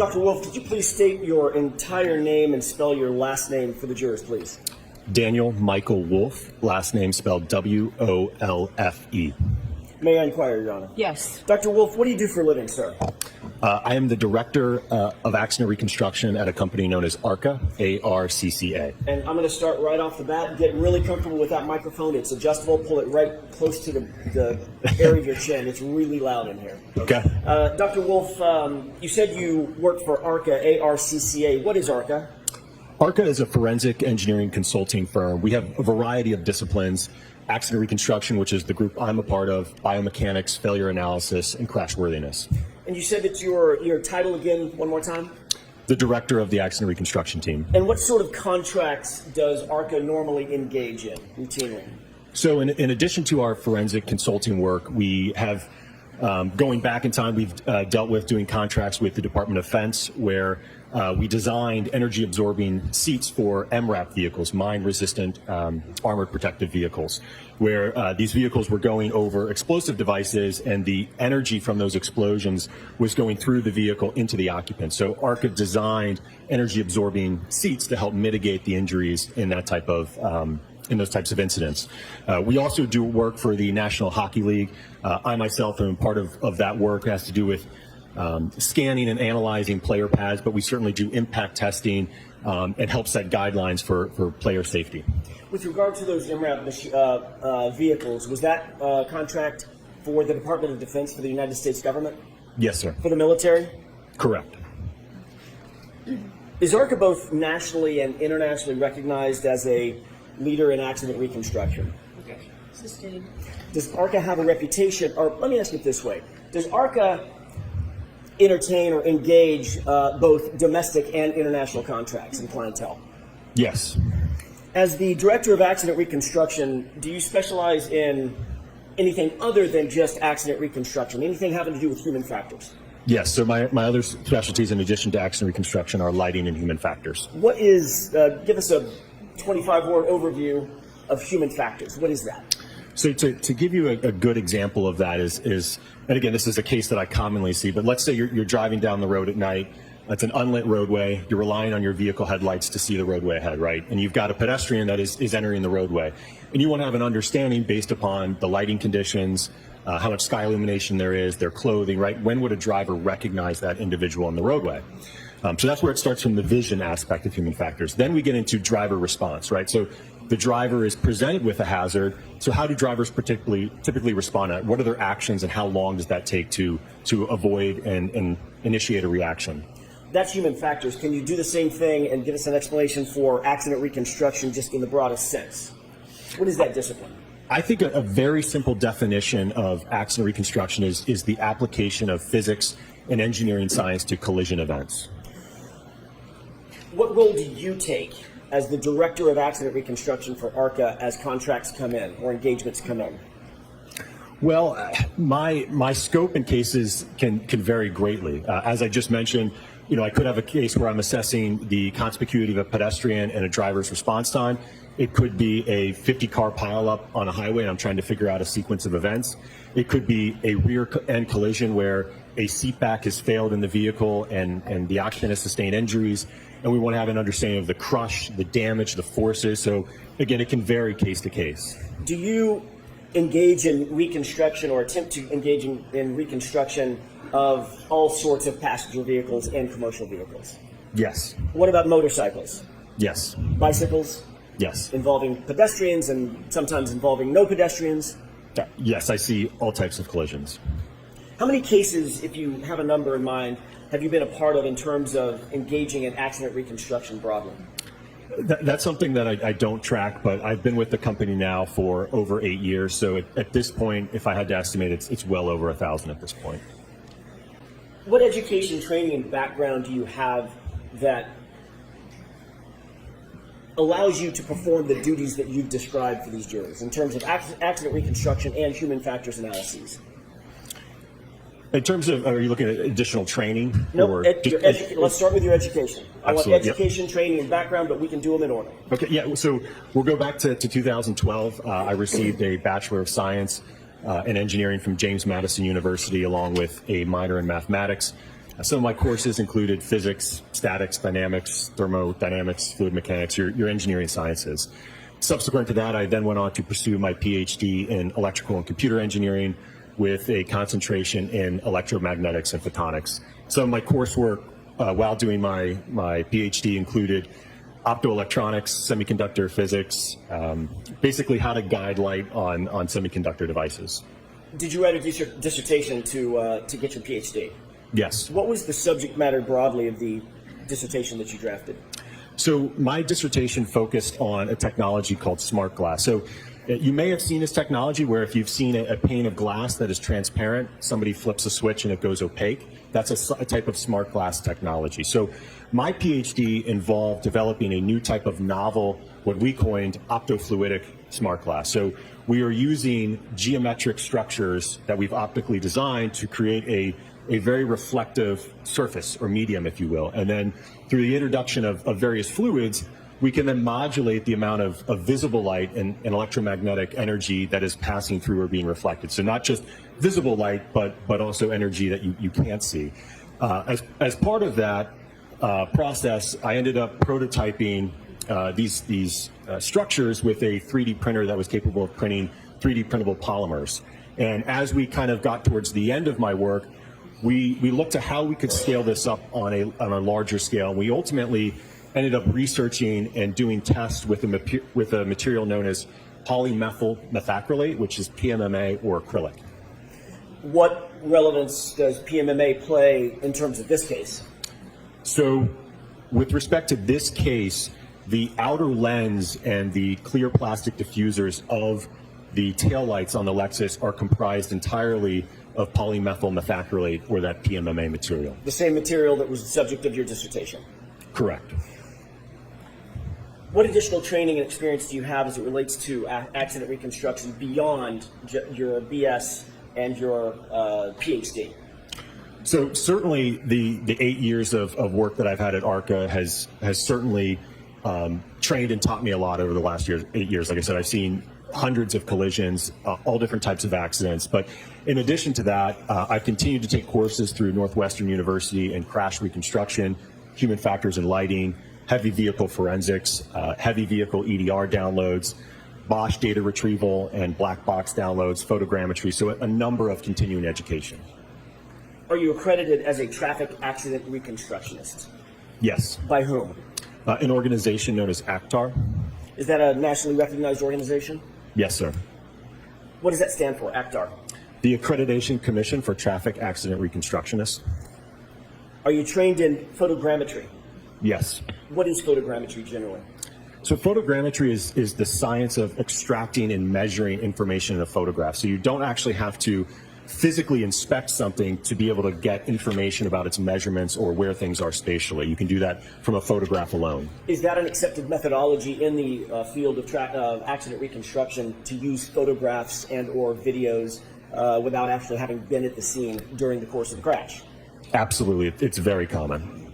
Dr. Wolfe, could you please state your entire name and spell your last name for the jurors, please? Daniel Michael Wolfe, last name spelled W-O-L-F-E. May I inquire, Your Honor? Yes. Dr. Wolfe, what do you do for a living, sir? I am the director of accident reconstruction at a company known as ARCCA, A-R-C-C-A. And I'm going to start right off the bat. Get really comfortable with that microphone. It's adjustable. Pull it right close to the area of your chin. It's really loud in here. Okay. Dr. Wolfe, you said you work for ARCCA, A-R-C-C-A. What is ARCCA? ARCCA is a forensic engineering consulting firm. We have a variety of disciplines: accident reconstruction, which is the group I'm a part of, biomechanics, failure analysis, and crashworthiness. And you said that your title again one more time? The director of the accident reconstruction team. And what sort of contracts does ARCCA normally engage in routinely? So in addition to our forensic consulting work, we have, going back in time, we've dealt with doing contracts with the Department of Defense, where we designed energy-absorbing seats for MRAP vehicles, mine-resistant armored protective vehicles, where these vehicles were going over explosive devices, and the energy from those explosions was going through the vehicle into the occupant. So ARCCA designed energy-absorbing seats to help mitigate the injuries in that type of in those types of incidents. We also do work for the National Hockey League. I myself am part of that work. It has to do with scanning and analyzing player pads, but we certainly do impact testing and help set guidelines for player safety. With regard to those MRAP vehicles, was that contract for the Department of Defense for the United States government? Yes, sir. For the military? Correct. Is ARCCA both nationally and internationally recognized as a leader in accident reconstruction? Okay. Sustained. Does ARCCA have a reputation, or let me ask it this way, does ARCCA entertain or engage both domestic and international contracts and clientele? Yes. As the director of accident reconstruction, do you specialize in anything other than just accident reconstruction, anything having to do with human factors? Yes, so my other specialties in addition to accident reconstruction are lighting and human factors. What is, give us a 25-word overview of human factors. What is that? So to give you a good example of that is, and again, this is a case that I commonly see, but let's say you're driving down the road at night. It's an unlit roadway. You're relying on your vehicle headlights to see the roadway ahead, right? And you've got a pedestrian that is entering the roadway. And you want to have an understanding based upon the lighting conditions, how much sky illumination there is, their clothing, right? When would a driver recognize that individual on the roadway? So that's where it starts from the vision aspect of human factors. Then we get into driver response, right? So the driver is presented with a hazard. So how do drivers typically respond to it? What are their actions and how long does that take to avoid and initiate a reaction? That's human factors. Can you do the same thing and give us an explanation for accident reconstruction just in the broadest sense? What is that discipline? I think a very simple definition of accident reconstruction is the application of physics and engineering science to collision events. What role do you take as the director of accident reconstruction for ARCCA as contracts come in or engagements come in? Well, my scope in cases can vary greatly. As I just mentioned, I could have a case where I'm assessing the conspicuity of a pedestrian and a driver's response time. It could be a 50-car pileup on a highway and I'm trying to figure out a sequence of events. It could be a rear-end collision where a seat back has failed in the vehicle and the occupant has sustained injuries, and we want to have an understanding of the crush, the damage, the forces. So again, it can vary case to case. Do you engage in reconstruction or attempt to engage in reconstruction of all sorts of passenger vehicles and commercial vehicles? Yes. What about motorcycles? Yes. Bicycles? Yes. Involving pedestrians and sometimes involving no pedestrians? Yes, I see all types of collisions. How many cases, if you have a number in mind, have you been a part of in terms of engaging in accident reconstruction broadly? That's something that I don't track, but I've been with the company now for over 8 years. So at this point, if I had to estimate, it's well over 1,000 at this point. What education, training, and background do you have that allows you to perform the duties that you've described for these jurors in terms of accident reconstruction and human factors analyses? In terms of, are you looking at additional training? No, let's start with your education. I want education, training, and background, but we can do them in order. Okay, yeah, so we'll go back to 2012. I received a Bachelor of Science in Engineering from James Madison University, along with a minor in mathematics. Some of my courses included physics, statics, dynamics, thermodynamics, fluid mechanics, your engineering sciences. Subsequent to that, I then went on to pursue my PhD in electrical and computer engineering with a concentration in electromagnetics and photonics. Some of my coursework while doing my PhD included optoelectronics, semiconductor physics, basically how to guide light on semiconductor devices. Did you write a dissertation to get your PhD? Yes. What was the subject matter broadly of the dissertation that you drafted? So my dissertation focused on a technology called smart glass. So you may have seen this technology where if you've seen a pane of glass that is transparent, somebody flips a switch and it goes opaque. That's a type of smart glass technology. So my PhD involved developing a new type of novel, what we coined optofluidic smart glass. So we are using geometric structures that we've optically designed to create a very reflective surface or medium, if you will. And then through the introduction of various fluids, we can then modulate the amount of visible light and electromagnetic energy that is passing through or being reflected. So not just visible light, but also energy that you can't see. As part of that process, I ended up prototyping these structures with a 3D printer that was capable of printing 3D printable polymers. And as we kind of got towards the end of my work, we looked at how we could scale this up on a larger scale. We ultimately ended up researching and doing tests with a material known as polymethyl methacrylate, which is PMMA or acrylic. What relevance does PMMA play in terms of this case? So with respect to this case, the outer lens and the clear plastic diffusers of the taillights on the Lexus are comprised entirely of polymethyl methacrylate, or that PMMA material. The same material that was the subject of your dissertation? Correct. What additional training and experience do you have as it relates to accident reconstruction beyond your BS and your PhD? So certainly the 8 years of work that I've had at ARCCA has certainly trained and taught me a lot over the last 8 years. Like I said, I've seen hundreds of collisions, all different types of accidents. But in addition to that, I've continued to take courses through Northwestern University in crash reconstruction, human factors and lighting, heavy vehicle forensics, heavy vehicle EDR downloads, Bosch data retrieval and black box downloads, photogrammetry, so a number of continuing education. Are you accredited as a traffic accident reconstructionist? Yes. By whom? An organization known as ACTAR. Is that a nationally recognized organization? Yes, sir. What does that stand for, ACTAR? The Accreditation Commission for Traffic Accident Reconstructionists. Are you trained in photogrammetry? Yes. What is photogrammetry generally? So photogrammetry is the science of extracting and measuring information in a photograph. So you don't actually have to physically inspect something to be able to get information about its measurements or where things are spatially. You can do that from a photograph alone. Is that an accepted methodology in the field of accident reconstruction to use photographs and or videos without actually having been at the scene during the course of the crash? Absolutely. It's very common.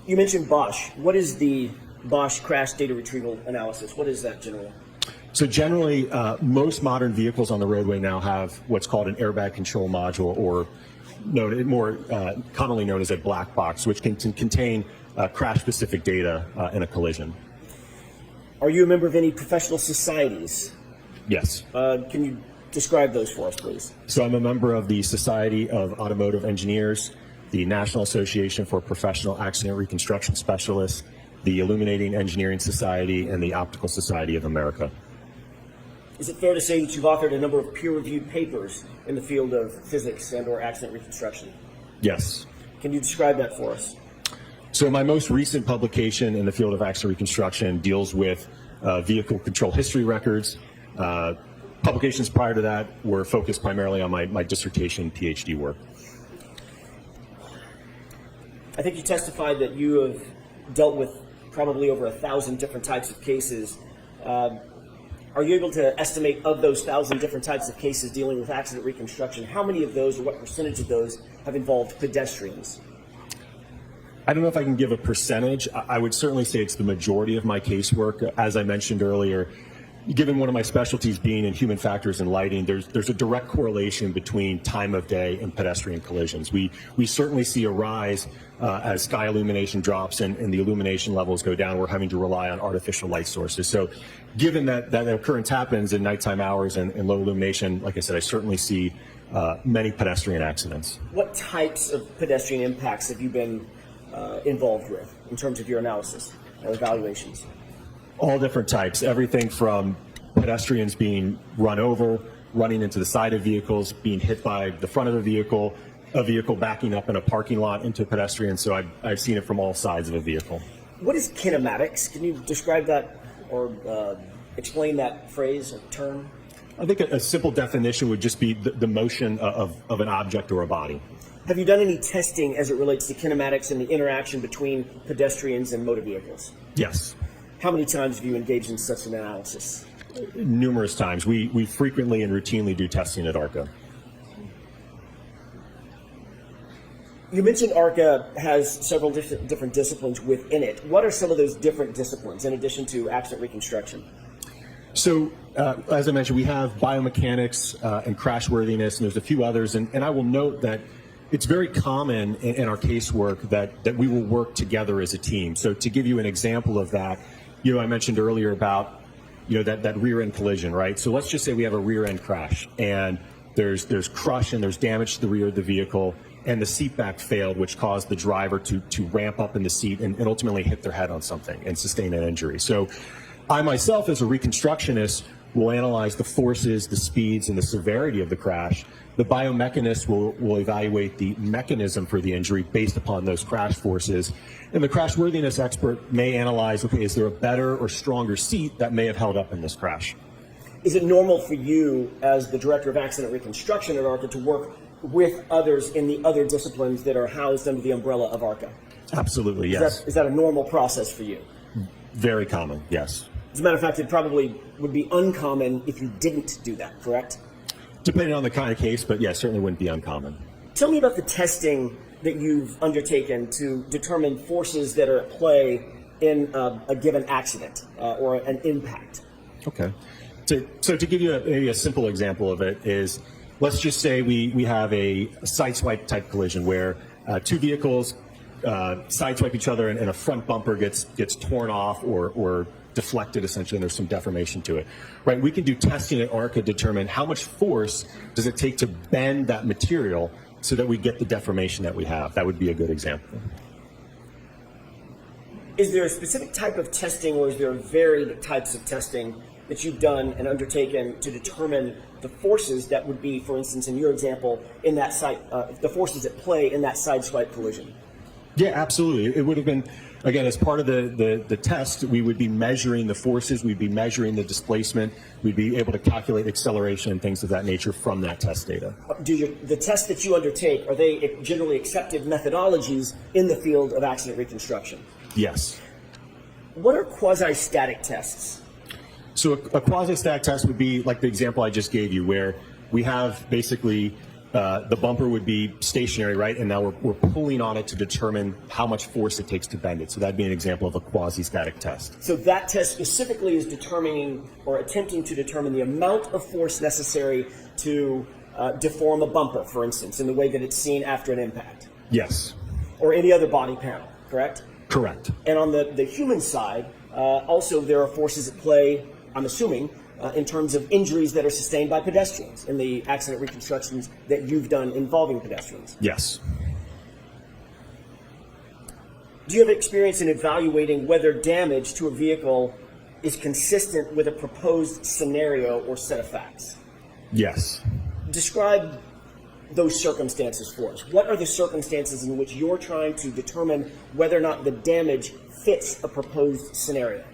You mentioned Bosch. What is the Bosch crash data retrieval analysis? What is that generally? So generally, most modern vehicles on the roadway now have what's called an airbag control module, or more commonly known as a black box, which can contain crash-specific data in a collision. Are you a member of any professional societies? Yes. Can you describe those for us, please? So I'm a member of the Society of Automotive Engineers, the National Association for Professional Accident Reconstruction Specialists, the Illuminating Engineering Society, and the Optical Society of America. Is it fair to say that you've authored a number of peer-reviewed papers in the field of physics and or accident reconstruction? Yes. Can you describe that for us? So my most recent publication in the field of accident reconstruction deals with vehicle control history records. Publications prior to that were focused primarily on my dissertation PhD work. I think you testified that you have dealt with probably over 1,000 different types of cases. Are you able to estimate of those 1,000 different types of cases dealing with accident reconstruction, how many of those or what percentage of those have involved pedestrians? I don't know if I can give a percentage. I would certainly say it's the majority of my casework. As I mentioned earlier, Given one of my specialties being in human factors and lighting, there's a direct correlation between time of day and pedestrian collisions. We certainly see a rise as sky illumination drops and the illumination levels go down. We're having to rely on artificial light sources. So given that occurrence happens in nighttime hours and low illumination, like I said, I certainly see many pedestrian accidents. What types of pedestrian impacts have you been involved with in terms of your analysis or evaluations? All different types, everything from pedestrians being run over, running into the side of vehicles, being hit by the front of a vehicle backing up in a parking lot into a pedestrian. So I've seen it from all sides of a vehicle. What is kinematics? Can you describe that or explain that phrase or term? I think a simple definition would just be the motion of an object or a body. Have you done any testing as it relates to kinematics and the interaction between pedestrians and motor vehicles? Yes. How many times have you engaged in such an analysis? Numerous times. We frequently and routinely do testing at ARCCA. You mentioned ARCCA has several different disciplines within it. What are some of those different disciplines in addition to accident reconstruction? So, as I mentioned, we have biomechanics and crashworthiness, and there's a few others. And I will note that it's very common in our casework that we will work together as a team. So to give you an example of that, I mentioned earlier about, that rear end collision, right? So let's just say we have a rear end crash and there's crush and there's damage to the rear of the vehicle and the seat back failed, which caused the driver to ramp up in the seat and ultimately hit their head on something and sustain an injury. So I myself, as a reconstructionist, will analyze the forces, the speeds, and the severity of the crash. The biomechanist will evaluate the mechanism for the injury based upon those crash forces. And the crashworthiness expert may analyze, okay, is there a better or stronger seat that may have held up in this crash? Is it normal for you, as the Director of Accident Reconstruction at ARCCA, to work with others in the other disciplines that are housed under the umbrella of ARCCA? Absolutely, yes. Is that a normal process for you? Very common, yes. As a matter of fact, it probably would be uncommon if you didn't do that, correct? Depending on the kind of case, but yes, certainly wouldn't be uncommon. Tell me about the testing that you've undertaken to determine forces that are at play in a given accident or an impact. Okay. So to give you maybe a simple example of it is, let's just say we have a sideswipe type collision where two vehicles sideswipe each other and a front bumper gets torn off or deflected, essentially, and there's some deformation to it, right? We can do testing at ARCCA to determine how much force does it take to bend that material so that we get the deformation that we have. That would be a good example. Is there a specific type of testing, or is there varied types of testing that you've done and undertaken to determine the forces that would be, for instance, in your example, in that the forces at play in that sideswipe collision? Yeah, absolutely. It would have been, again, as part of the test, we would be measuring the forces, we'd be measuring the displacement, we'd be able to calculate acceleration and things of that nature from that test data. The tests that you undertake, are they generally accepted methodologies in the field of accident reconstruction? Yes. What are quasi-static tests? So a quasi-static test would be like the example I just gave you, where we have basically the bumper would be stationary, right? And now we're pulling on it to determine how much force it takes to bend it. So that'd be an example of a quasi-static test. So that test specifically is determining or attempting to determine the amount of force necessary to deform a bumper, for instance, in the way that it's seen after an impact. Yes. Or any other body panel, correct? Correct. And on the human side, also there are forces at play, I'm assuming, in terms of injuries that are sustained by pedestrians in the accident reconstructions that you've done involving pedestrians. Yes. Do you have experience in evaluating whether damage to a vehicle is consistent with a proposed scenario or set of facts? Yes. Describe those circumstances for us. What are the circumstances in which you're trying to determine whether or not the damage fits a proposed scenario?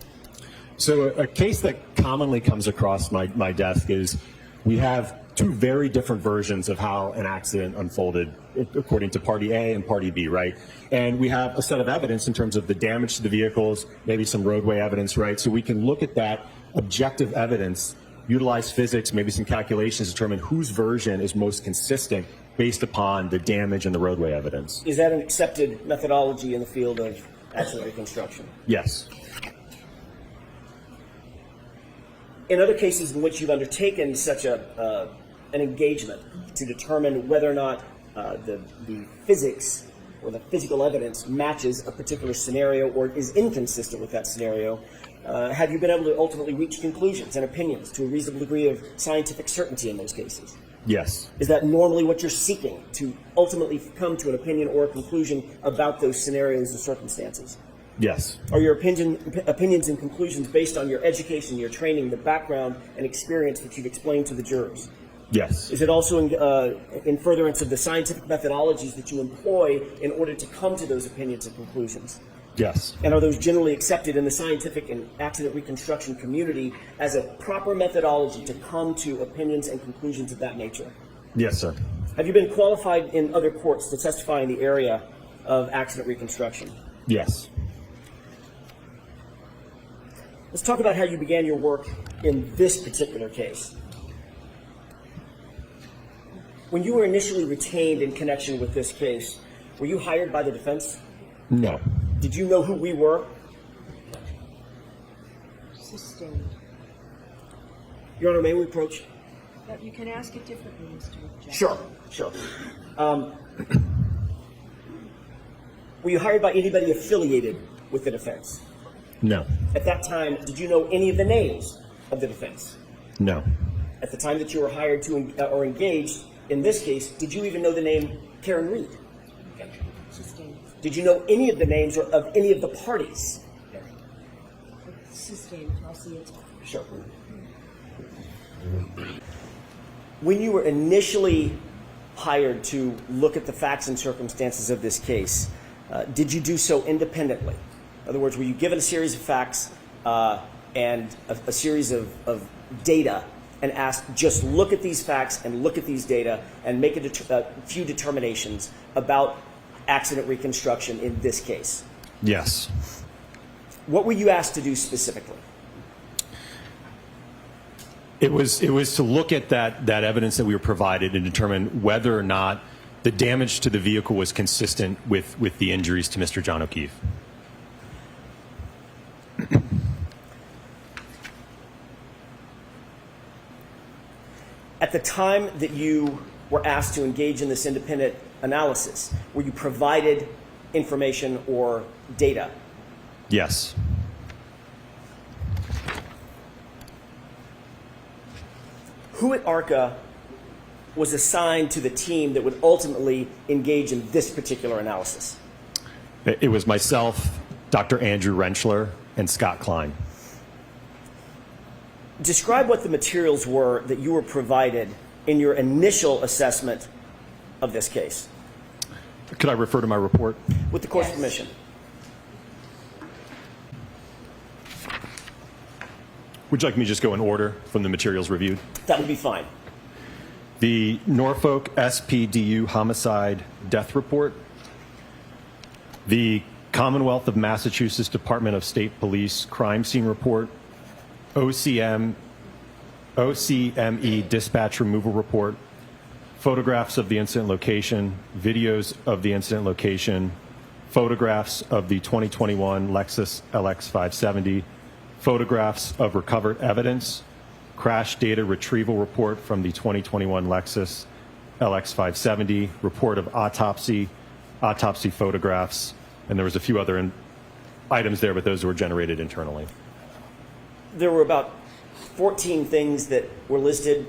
So a case that commonly comes across my desk is we have two very different versions of how an accident unfolded according to Party A and Party B, right? And we have a set of evidence in terms of the damage to the vehicles, maybe some roadway evidence, right? So we can look at that objective evidence, utilize physics, maybe some calculations, determine whose version is most consistent based upon the damage and the roadway evidence. Is that an accepted methodology in the field of accident reconstruction? Yes. In other cases in which you've undertaken such an engagement to determine whether or not the physics or the physical evidence matches a particular scenario or is inconsistent with that scenario, have you been able to ultimately reach conclusions and opinions to a reasonable degree of scientific certainty in those cases? Yes. Is that normally what you're seeking, to ultimately come to an opinion or a conclusion about those scenarios and circumstances? Yes. Are your opinions and conclusions based on your education, your training, the background and experience that you've explained to the jurors? Yes. Is it also in furtherance of the scientific methodologies that you employ in order to come to those opinions and conclusions? Yes. And are those generally accepted in the scientific and accident reconstruction community as a proper methodology to come to opinions and conclusions of that nature? Yes, sir. Have you been qualified in other courts to testify in the area of accident reconstruction? Yes. Let's talk about how you began your work in this particular case. When you were initially retained in connection with this case, were you hired by the defense? No. Did you know who we were? Sustained. Your Honor, may we approach? But you can ask it differently, Mr. Jackson. Sure. Were you hired by anybody affiliated with the defense? No. At that time, did you know any of the names of the defense? No. At the time that you were hired to or engaged in this case, did you even know the name Karen Reed? Sustained. Did you know any of the names or of any of the parties? Sustained. I'll see it. Sure. When you were initially hired to look at the facts and circumstances of this case, did you do so independently? In other words, were you given a series of facts and a series of data and asked, just look at these facts and look at these data and make a few determinations about accident reconstruction in this case? Yes. What were you asked to do specifically? It was to look at that evidence that we were provided and determine whether or not the damage to the vehicle was consistent with the injuries to Mr. John O'Keefe. At the time that you were asked to engage in this independent analysis, were you provided information or data? Yes. Who at ARCCA was assigned to the team that would ultimately engage in this particular analysis? It was myself, Dr. Andrew Rentschler, and Scott Klein. Describe what the materials were that you were provided in your initial assessment of this case. Could I refer to my report? With the court's Yes. permission. Would you like me to just go in order from the materials reviewed? That would be fine. The Norfolk SPDU homicide death report, the Commonwealth of Massachusetts Department of State Police crime scene report, OCME dispatch removal report, photographs of the incident location, videos of the incident location, photographs of the 2021 Lexus LX 570, photographs of recovered evidence, crash data retrieval report from the 2021 Lexus LX 570, report of autopsy photographs, and there was a few other items there, but those were generated internally. There were about 14 things that were listed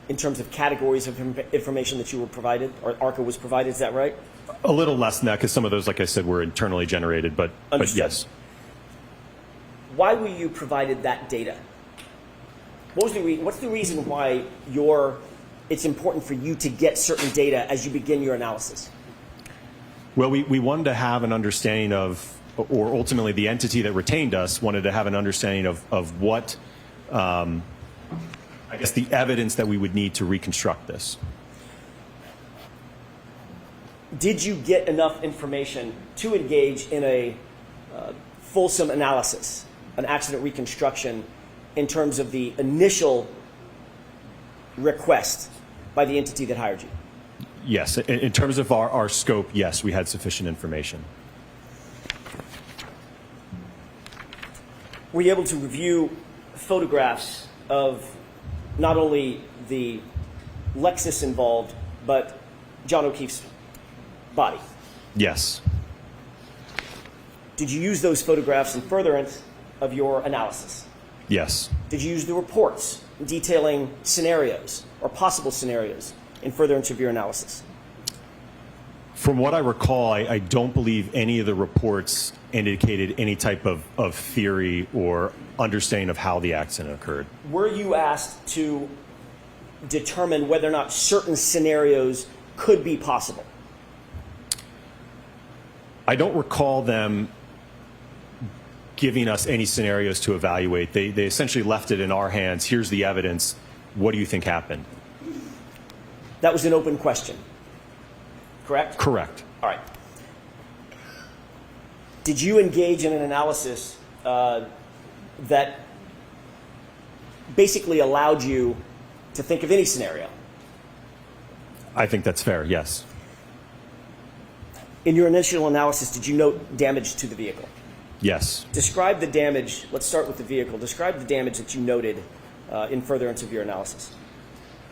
in terms of categories of information that you were provided, or ARCCA was provided, is that right? A little less than that, because some of those, like I said, were internally generated, but yes. Why were you provided that data? What's the reason why it's important for you to get certain data as you begin your analysis? Well, we wanted to have an understanding of, or ultimately the entity that retained us wanted to have an understanding of what, I guess, the evidence that we would need to reconstruct this. Did you get enough information to engage in a fulsome analysis, an accident reconstruction, in terms of the initial request by the entity that hired you? Yes. In terms of our scope, yes, we had sufficient information. Were you able to review photographs of not only the Lexus involved, but John O'Keefe's body? Yes. Did you use those photographs in furtherance of your analysis? Yes. Did you use the reports detailing scenarios or possible scenarios in furtherance of your analysis? From what I recall, I don't believe any of the reports indicated any type of theory or understanding of how the accident occurred. Were you asked to determine whether or not certain scenarios could be possible? I don't recall them giving us any scenarios to evaluate. They essentially left it in our hands. Here's the evidence. What do you think happened? That was an open question, correct? Correct. All right. Did you engage in an analysis that basically allowed you to think of any scenario? I think that's fair, yes. In your initial analysis, did you note damage to the vehicle? Yes. Describe the damage. Let's start with the vehicle. Describe the damage that you noted in furtherance of your analysis.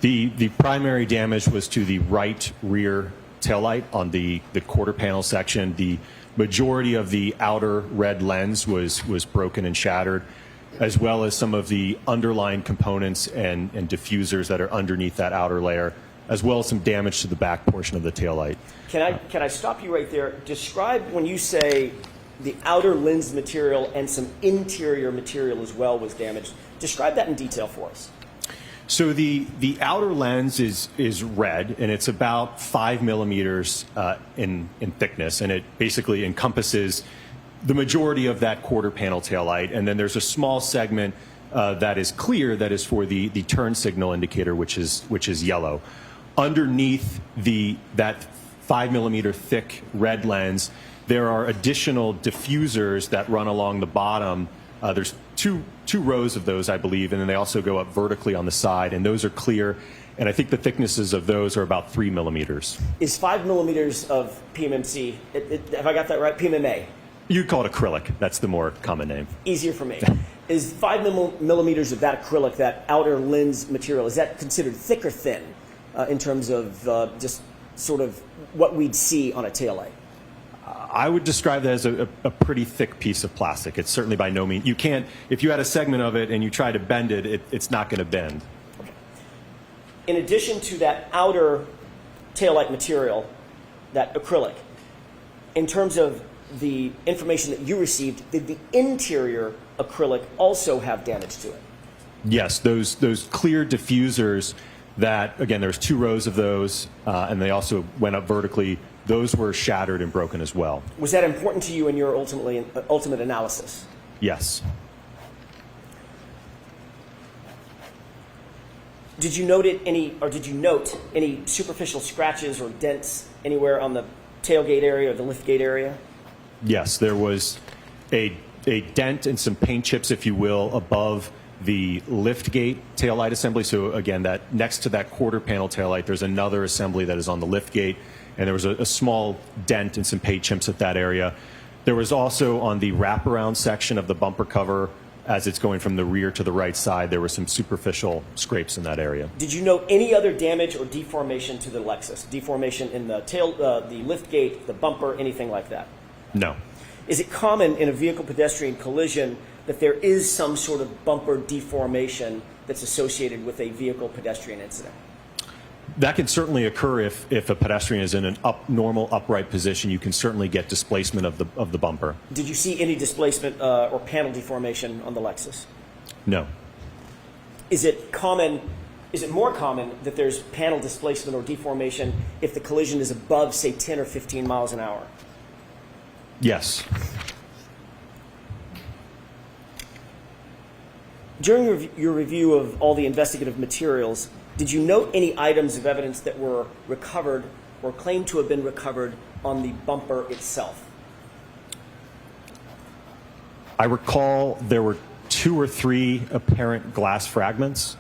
The primary damage was to the right rear taillight on the quarter panel section. The majority of the outer red lens was broken and shattered, as well as some of the underlying components and diffusers that are underneath that outer layer, as well as some damage to the back portion of the taillight. Can I stop you right there? Describe when you say the outer lens material and some interior material as well was damaged. Describe that in detail for us. So the outer lens is red, and it's about 5 millimeters in thickness, and it basically encompasses the majority of that quarter panel taillight. And then there's a small segment that is clear that is for the turn signal indicator, which is yellow. Underneath that 5 millimeter thick red lens, there are additional diffusers that run along the bottom. There's two rows of those, I believe, and then they also go up vertically on the side, and those are clear. And I think the thicknesses of those are about 3 millimeters. Is 5 millimeters of PMMC, have I got that right? PMMA? You'd call it acrylic. That's the more common name. Easier for me. Is 5 millimeters of that acrylic, that outer lens material, is that considered thick or thin in terms of just sort of what we'd see on a taillight? I would describe that as a pretty thick piece of plastic. It's certainly by no means. You can't, if you had a segment of it and you try to bend it, it's not going to bend. Okay. In addition to that outer taillight material, that acrylic, in terms of the information that you received, did the interior acrylic also have damage to it? Yes, those clear diffusers that, again, there's 2 rows of those, and they also went up vertically. Those were shattered and broken as well. Was that important to you in your ultimate analysis? Yes. Did you note any superficial scratches or dents anywhere on the tailgate area or the liftgate area? Yes, there was a dent and some paint chips, if you will, above the liftgate taillight assembly. So again, that next to that quarter panel taillight, there's another assembly that is on the liftgate, and there was a small dent and some paint chips at that area. There was also on the wraparound section of the bumper cover, as it's going from the rear to the right side, there were some superficial scrapes in that area. Did you note any other damage or deformation to the Lexus? Deformation in the the liftgate, the bumper, anything like that? No. Is it common in a vehicle-pedestrian collision that there is some sort of bumper deformation that's associated with a vehicle-pedestrian incident? That can certainly occur if a pedestrian is in an normal upright position. You can certainly get displacement of the bumper. Did you see any displacement or panel deformation on the Lexus? No. Is it more common that there's panel displacement or deformation if the collision is above, say, 10 or 15 miles an hour? Yes. During your review of all the investigative materials, did you note any items of evidence that were recovered or claimed to have been recovered on the bumper itself? I recall there were 2 or 3 apparent glass fragments.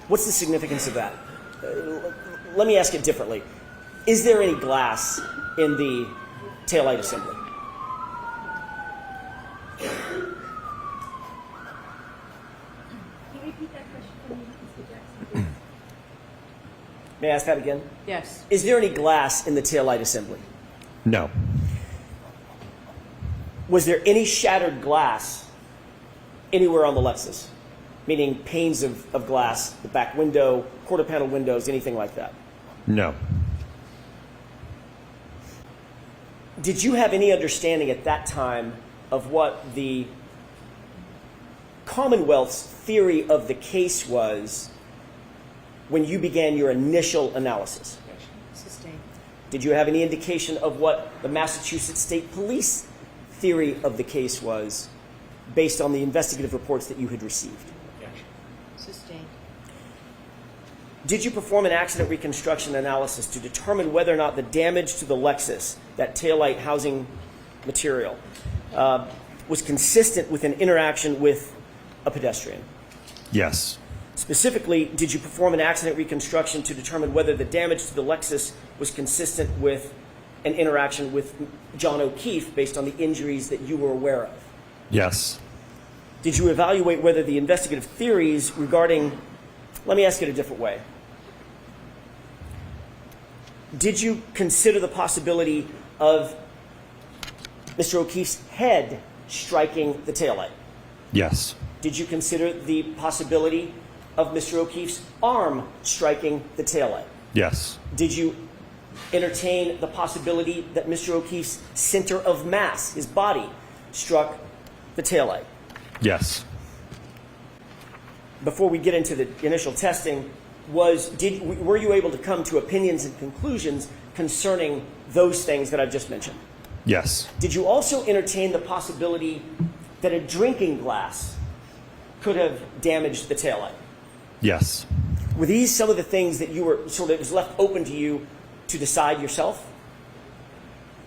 What's the significance of that? Let me ask it differently. Is there any glass in the taillight assembly? May I ask that again? Yes. Is there any glass in the taillight assembly? No. Was there any shattered glass anywhere on the Lexus? Meaning panes of glass, the back window, quarter panel windows, anything like that? No. Did you have any understanding at that time of what the Commonwealth's theory of the case was when you began your initial analysis? Sustained. Did you have any indication of what the Massachusetts State Police theory of the case was based on the investigative reports that you had received? Sustained. Did you perform an accident reconstruction analysis to determine whether or not the damage to the Lexus, that taillight housing material, was consistent with an interaction with a pedestrian? Yes. Specifically, did you perform an accident reconstruction to determine whether the damage to the Lexus was consistent with an interaction with John O'Keefe based on the injuries that you were aware of? Yes. Did you evaluate whether the investigative theories regarding, let me ask it a different way. Did you consider the possibility of Mr. O'Keefe's head striking the taillight? Yes. Did you consider the possibility of Mr. O'Keefe's arm striking the taillight? Yes. Did you entertain the possibility that Mr. O'Keefe's center of mass, his body, struck the taillight? Yes. Before we get into the initial testing, were you able to come to opinions and conclusions concerning those things that I've just mentioned? Yes. Did you also entertain the possibility that a drinking glass could have damaged the taillight? Yes. Were these some of the things that you were sort of, it was left open to you to decide yourself?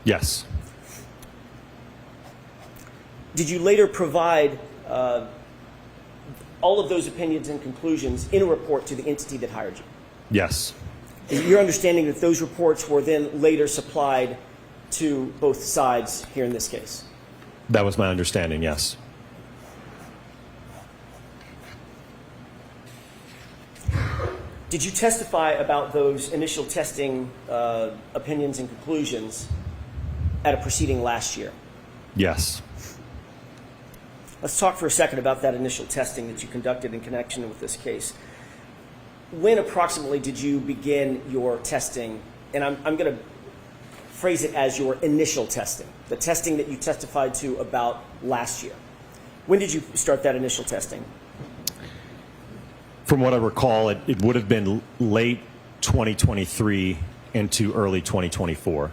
Yes. Did you later provide all of those opinions and conclusions in a report to the entity that hired you? Yes. Is it your understanding that those reports were then later supplied to both sides here in this case? That was my understanding, yes. Did you testify about those initial testing opinions and conclusions at a proceeding last year? Yes. Let's talk for a second about that initial testing that you conducted in connection with this case. When approximately did you begin your testing? And I'm going to phrase it as your initial testing, the testing that you testified to about last year. When did you start that initial testing? From what I recall, it would have been late 2023 into early 2024.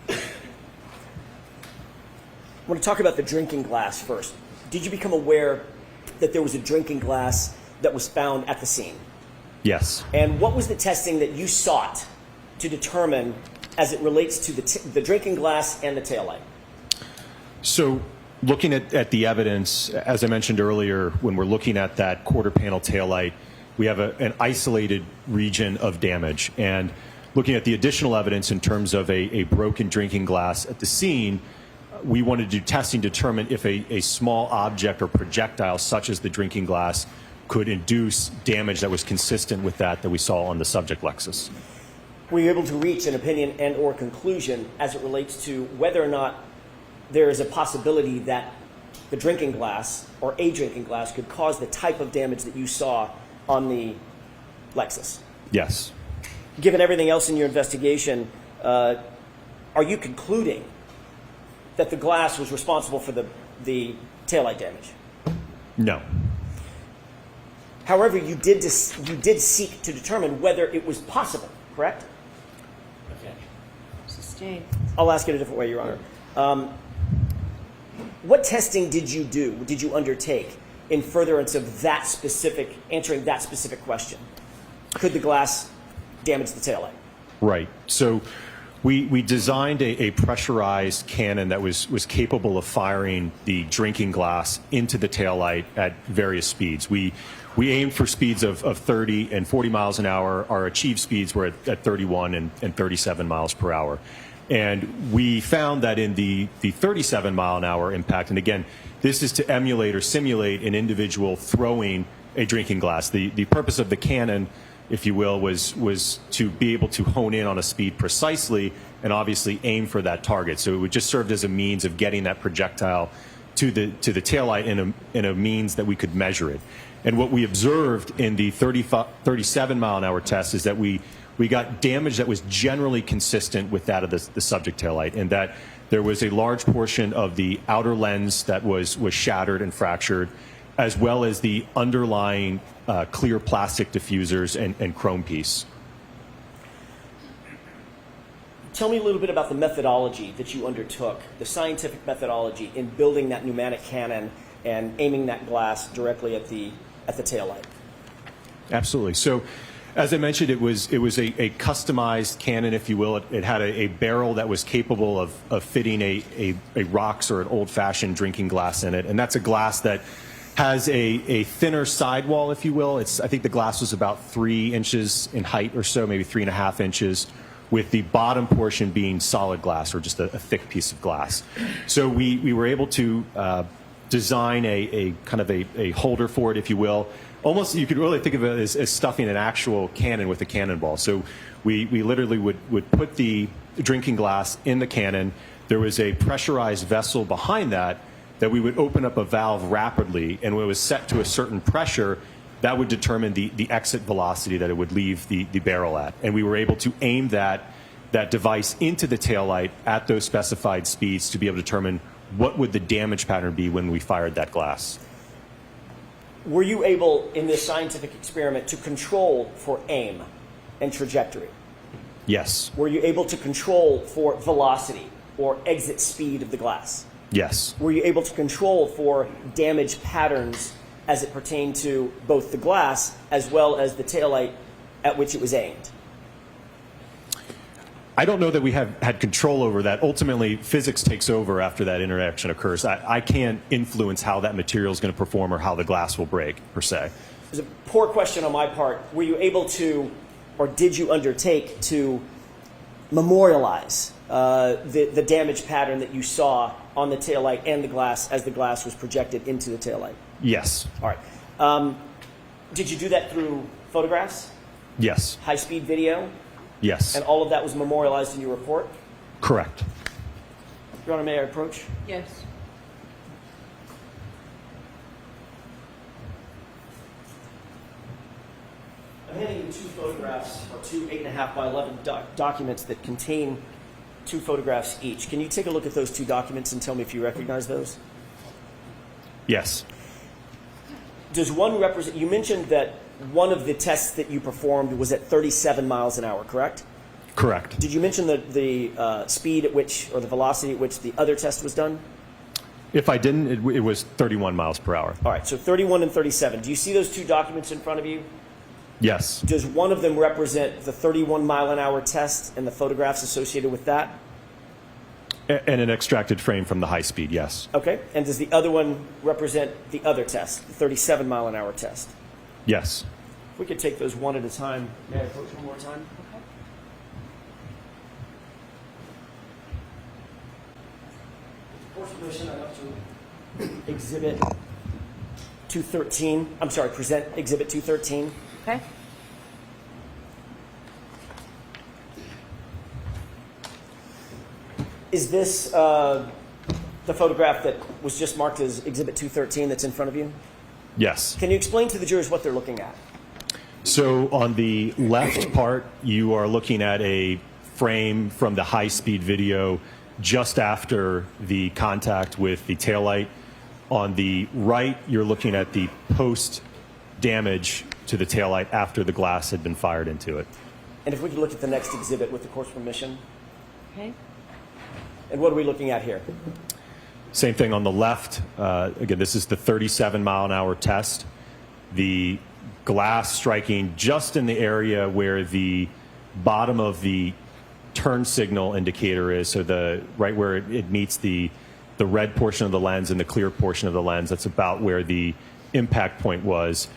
I want to talk about the drinking glass first. Did you become aware that there was a drinking glass that was found at the scene? Yes. And what was the testing that you sought to determine as it relates to the drinking glass and the taillight? So looking at the evidence, as I mentioned earlier, when we're looking at that quarter panel taillight, we have an isolated region of damage. And looking at the additional evidence in terms of a broken drinking glass at the scene, we wanted to do testing to determine if a small object or projectile such as the drinking glass could induce damage that was consistent with that we saw on the subject Lexus. Were you able to reach an opinion and or conclusion as it relates to whether or not there is a possibility that the drinking glass or a drinking glass could cause the type of damage that you saw on the Lexus? Yes. Given everything else in your investigation, are you concluding that the glass was responsible for the taillight damage? No. However, you did seek to determine whether it was possible, correct? Sustained. I'll ask it a different way, Your Honor. What testing did you do, did you undertake in furtherance of that specific, answering that specific question? Could the glass damage the taillight? Right. So we designed a pressurized cannon that was capable of firing the drinking glass into the taillight at various speeds. We aimed for speeds of 30 and 40 miles an hour. Our achieved speeds were at 31 and 37 miles per hour. And we found that in the 37 mile an hour impact, and again, this is to emulate or simulate an individual throwing a drinking glass. The purpose of the cannon, if you will, was to be able to hone in on a speed precisely and obviously aim for that target. So it would just serve as a means of getting that projectile to the taillight in a means that we could measure it. And what we observed in the 37 mile an hour test is that we got damage that was generally consistent with that of the subject taillight, and that there was a large portion of the outer lens that was shattered and fractured, as well as the underlying clear plastic diffusers and chrome piece. Tell me a little bit about the methodology that you undertook, the scientific methodology in building that pneumatic cannon and aiming that glass directly at the taillight. Absolutely. So, as I mentioned, it was a customized cannon, if you will. It had a barrel that was capable of fitting a rocks or an old-fashioned drinking glass in it, and that's a glass that has a thinner sidewall, if you will. I think the glass was about 3 inches in height or so, maybe 3.5 inches, with the bottom portion being solid glass or just a thick piece of glass. So we were able to design a kind of a holder for it, if you will. Almost, you could really think of it as stuffing an actual cannon with a cannonball. So we literally would put the drinking glass in the cannon. There was a pressurized vessel behind that we would open up a valve rapidly, and when it was set to a certain pressure, that would determine the exit velocity that it would leave the barrel at. And we were able to aim that device into the taillight at those specified speeds to be able to determine what would the damage pattern be when we fired that glass. Were you able, in this scientific experiment, to control for aim and trajectory? Yes. Were you able to control for velocity or exit speed of the glass? Yes. Were you able to control for damage patterns as it pertained to both the glass as well as the taillight at which it was aimed? I don't know that we had control over that. Ultimately, physics takes over after that interaction occurs. I can't influence how that material is going to perform or how the glass will break, per se. It was a poor question on my part. Were you able to, or did you undertake to memorialize the damage pattern that you saw on the taillight and the glass as the glass was projected into the taillight? Yes. All right. Did you do that through photographs? Yes. High-speed video? Yes. And all of that was memorialized in your report? Correct. Your Honor, may I approach? Yes. I'm handing you 2 photographs, or 2 8.5 by 11 documents that contain 2 photographs each. Can you take a look at those 2 documents and tell me if you recognize those? Yes. Does one represent, you mentioned that one of the tests that you performed was at 37 miles an hour, correct? Correct. Did you mention the speed at which, or the velocity at which the other test was done? If I didn't, it was 31 miles per hour. All right, so 31 and 37. Do you see those 2 documents in front of you? Yes. Does one of them represent the 31 mile an hour test and the photographs associated with that? And an extracted frame from the high speed, yes. Okay, and does the other one represent the other test, the 37 mile an hour test? Yes. If we could take those one at a time. May I approach one more time? Okay. Course permission, I'd like to exhibit 213. I'm sorry, present exhibit 213. Okay. Is this the photograph that was just marked as exhibit 213 that's in front of you? Yes. Can you explain to the jurors what they're looking at? So on the left part, you are looking at a frame from the high-speed video just after the contact with the taillight. On the right, you're looking at the post-damage to the taillight after the glass had been fired into it. And if we could look at the next exhibit with the court's permission. Okay. And what are we looking at here? Same thing on the left. Again, this is the 37 mile an hour test. The glass striking just in the area where the bottom of the turn signal indicator is, so right where it meets the red portion of the lens and the clear portion of the lens. That's about where the impact point was.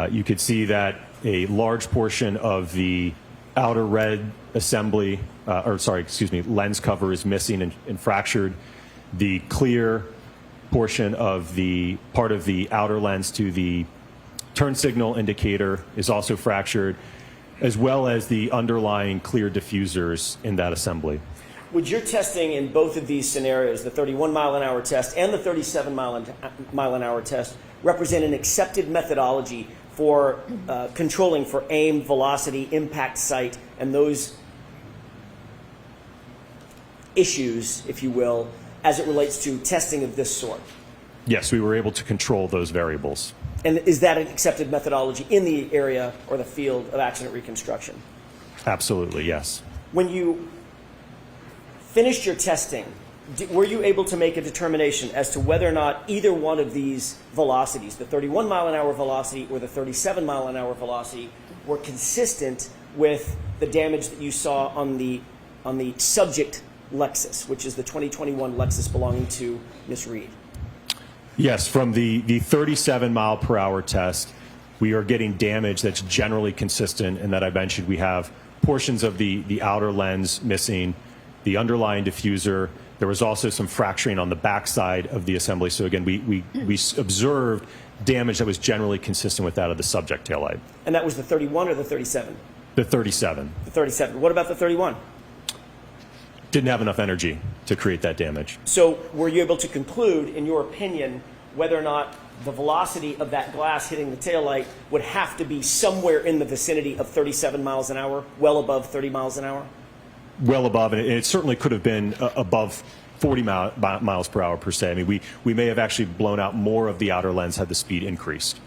You could see that a large portion of the outer red assembly, lens cover is missing and fractured. The clear portion of the part of the outer lens to the turn signal indicator is also fractured, as well as the underlying clear diffusers in that assembly. Would your testing in both of these scenarios, the 31-mile-an-hour test and the 37-mile-an-hour test, represent an accepted methodology for controlling for aim, velocity, impact site, and those issues, if you will, as it relates to testing of this sort? Yes, we were able to control those variables. And is that an accepted methodology in the area or the field of accident reconstruction? Absolutely, yes. When you finished your testing, were you able to make a determination as to whether or not either one of these velocities, the 31-mile-an-hour velocity or the 37-mile-an-hour velocity, were consistent with the damage that you saw on the subject Lexus, which is the 2021 Lexus belonging to Ms. Reed? Yes, from the 37-mile-per-hour test, we are getting damage that's generally consistent, and that I mentioned we have portions of the outer lens missing, the underlying diffuser. There was also some fracturing on the backside of the assembly. So again, we observed damage that was generally consistent with that of the subject taillight. And that was the 31 or the 37? The 37. The 37. What about the 31? Didn't have enough energy to create that damage. So were you able to conclude, in your opinion, whether or not the velocity of that glass hitting the taillight would have to be somewhere in the vicinity of 37 miles an hour, well above 30 miles an hour? Well above, and it certainly could have been above 40 miles per hour per se. I mean, we may have actually blown out more of the outer lens had the speed increased.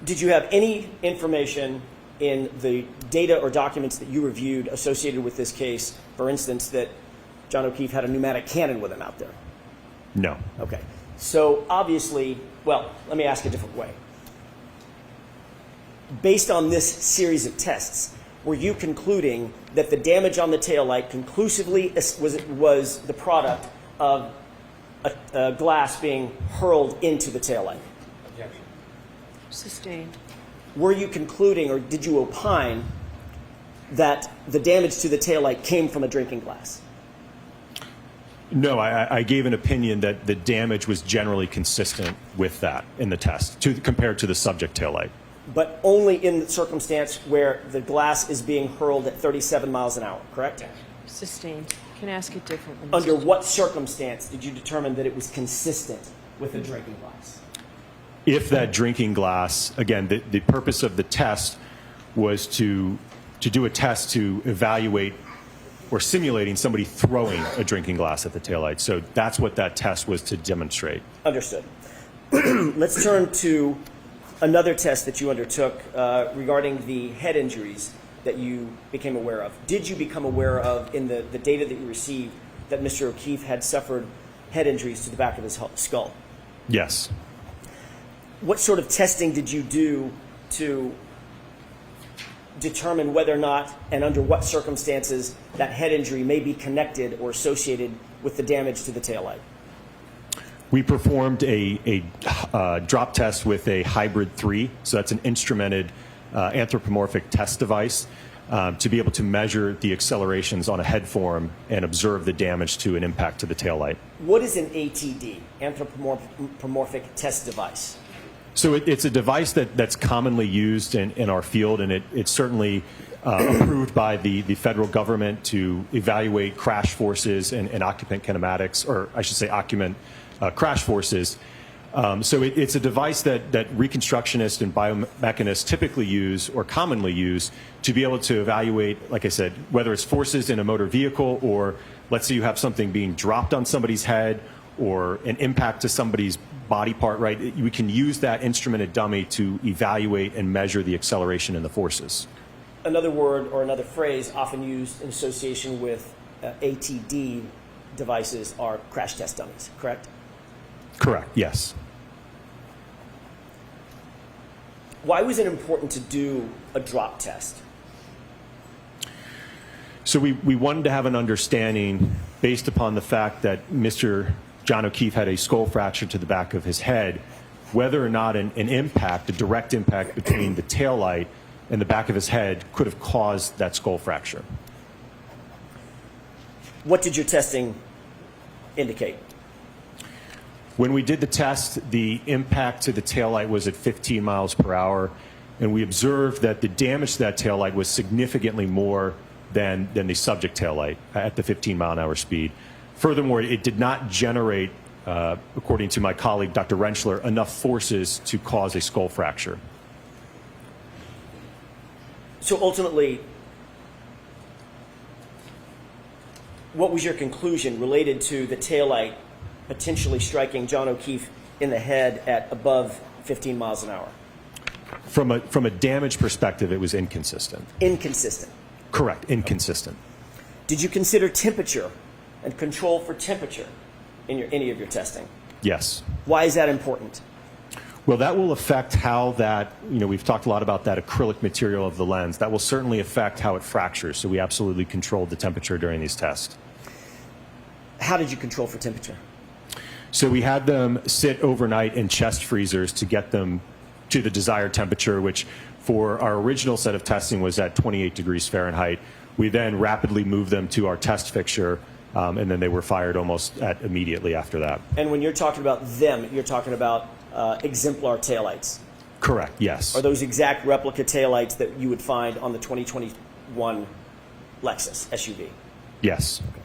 Did you have any information in the data or documents that you reviewed associated with this case, for instance, that John O'Keefe had a pneumatic cannon with him out there? No. Okay. So obviously, well, let me ask a different way. Based on this series of tests, were you concluding that the damage on the taillight conclusively was the product of a glass being hurled into the taillight? Objection. Sustained. Were you concluding, or did you opine, that the damage to the taillight came from a drinking glass? No, I gave an opinion that the damage was generally consistent with that in the test, compared to the subject taillight. But only in the circumstance where the glass is being hurled at 37 miles an hour, correct? Sustained. Can I ask it differently? Under Mr. what circumstance did you determine that it was consistent with a drinking glass? If that drinking glass, again, the purpose of the test was to do a test to evaluate or simulating somebody throwing a drinking glass at the taillight. So that's what that test was to demonstrate. Understood. Let's turn to another test that you undertook regarding the head injuries that you became aware of. Did you become aware of, in the data that you received, that Mr. O'Keefe had suffered head injuries to the back of his skull? Yes. What sort of testing did you do to determine whether or not and under what circumstances that head injury may be connected or associated with the damage to the taillight? We performed a drop test with a hybrid 3, so that's an instrumented anthropomorphic test device to be able to measure the accelerations on a head form and observe the damage to an impact to the taillight. What is an ATD, anthropomorphic test device? So it's a device that's commonly used in our field, and it's certainly approved by the federal government to evaluate crash forces and occupant kinematics, or I should say occupant crash forces. So it's a device that reconstructionists and biomechanists typically use or commonly use to be able to evaluate, like I said, whether it's forces in a motor vehicle, or let's say you have something being dropped on somebody's head or an impact to somebody's body part, right? We can use that instrumented dummy to evaluate and measure the acceleration and the forces. Another word or another phrase often used in association with ATD devices are crash test dummies, correct? Correct, yes. Why was it important to do a drop test? So we wanted to have an understanding based upon the fact that Mr. John O'Keefe had a skull fracture to the back of his head, whether or not an impact, a direct impact between the taillight and the back of his head could have caused that skull fracture. What did your testing indicate? When we did the test, the impact to the taillight was at 15 miles per hour, and we observed that the damage to that taillight was significantly more than the subject taillight at the 15-mile-an-hour speed. Furthermore, it did not generate, according to my colleague, Dr. Rentschler, enough forces to cause a skull fracture. So ultimately, what was your conclusion related to the taillight potentially striking John O'Keefe in the head at above 15 miles an hour? From a damage perspective, it was inconsistent. Inconsistent. Correct, inconsistent. Did you consider temperature and control for temperature in any of your testing? Yes. Why is that important? Well, that will affect how that, we've talked a lot about that acrylic material of the lens. That will certainly affect how it fractures, so we absolutely controlled the temperature during these tests. How did you control for temperature? So we had them sit overnight in chest freezers to get them to the desired temperature, which for our original set of testing was at 28 degrees Fahrenheit. We then rapidly moved them to our test fixture, and then they were fired almost immediately after that. And when you're talking about them, you're talking about exemplar taillights. Correct, yes. Are those exact replica taillights that you would find on the 2021 Lexus SUV? Yes. Okay.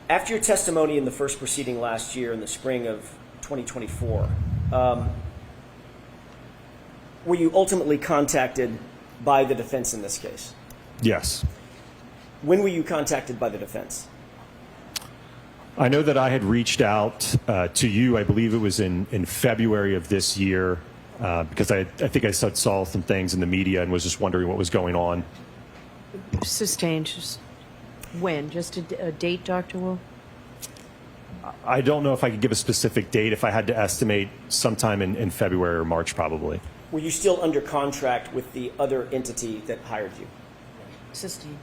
After your testimony in the first proceeding last year in the spring of 2024, were you ultimately contacted by the defense in this case? Yes. When were you contacted by the defense? I know that I had reached out to you, I believe it was in February of this year, because I think I saw some things in the media and was just wondering what was going on. Sustained. Just when? Just a date, Dr. Wolfe? I don't know if I could give a specific date. If I had to estimate, sometime in February or March, probably. Were you still under contract with the other entity that hired you? Sustained.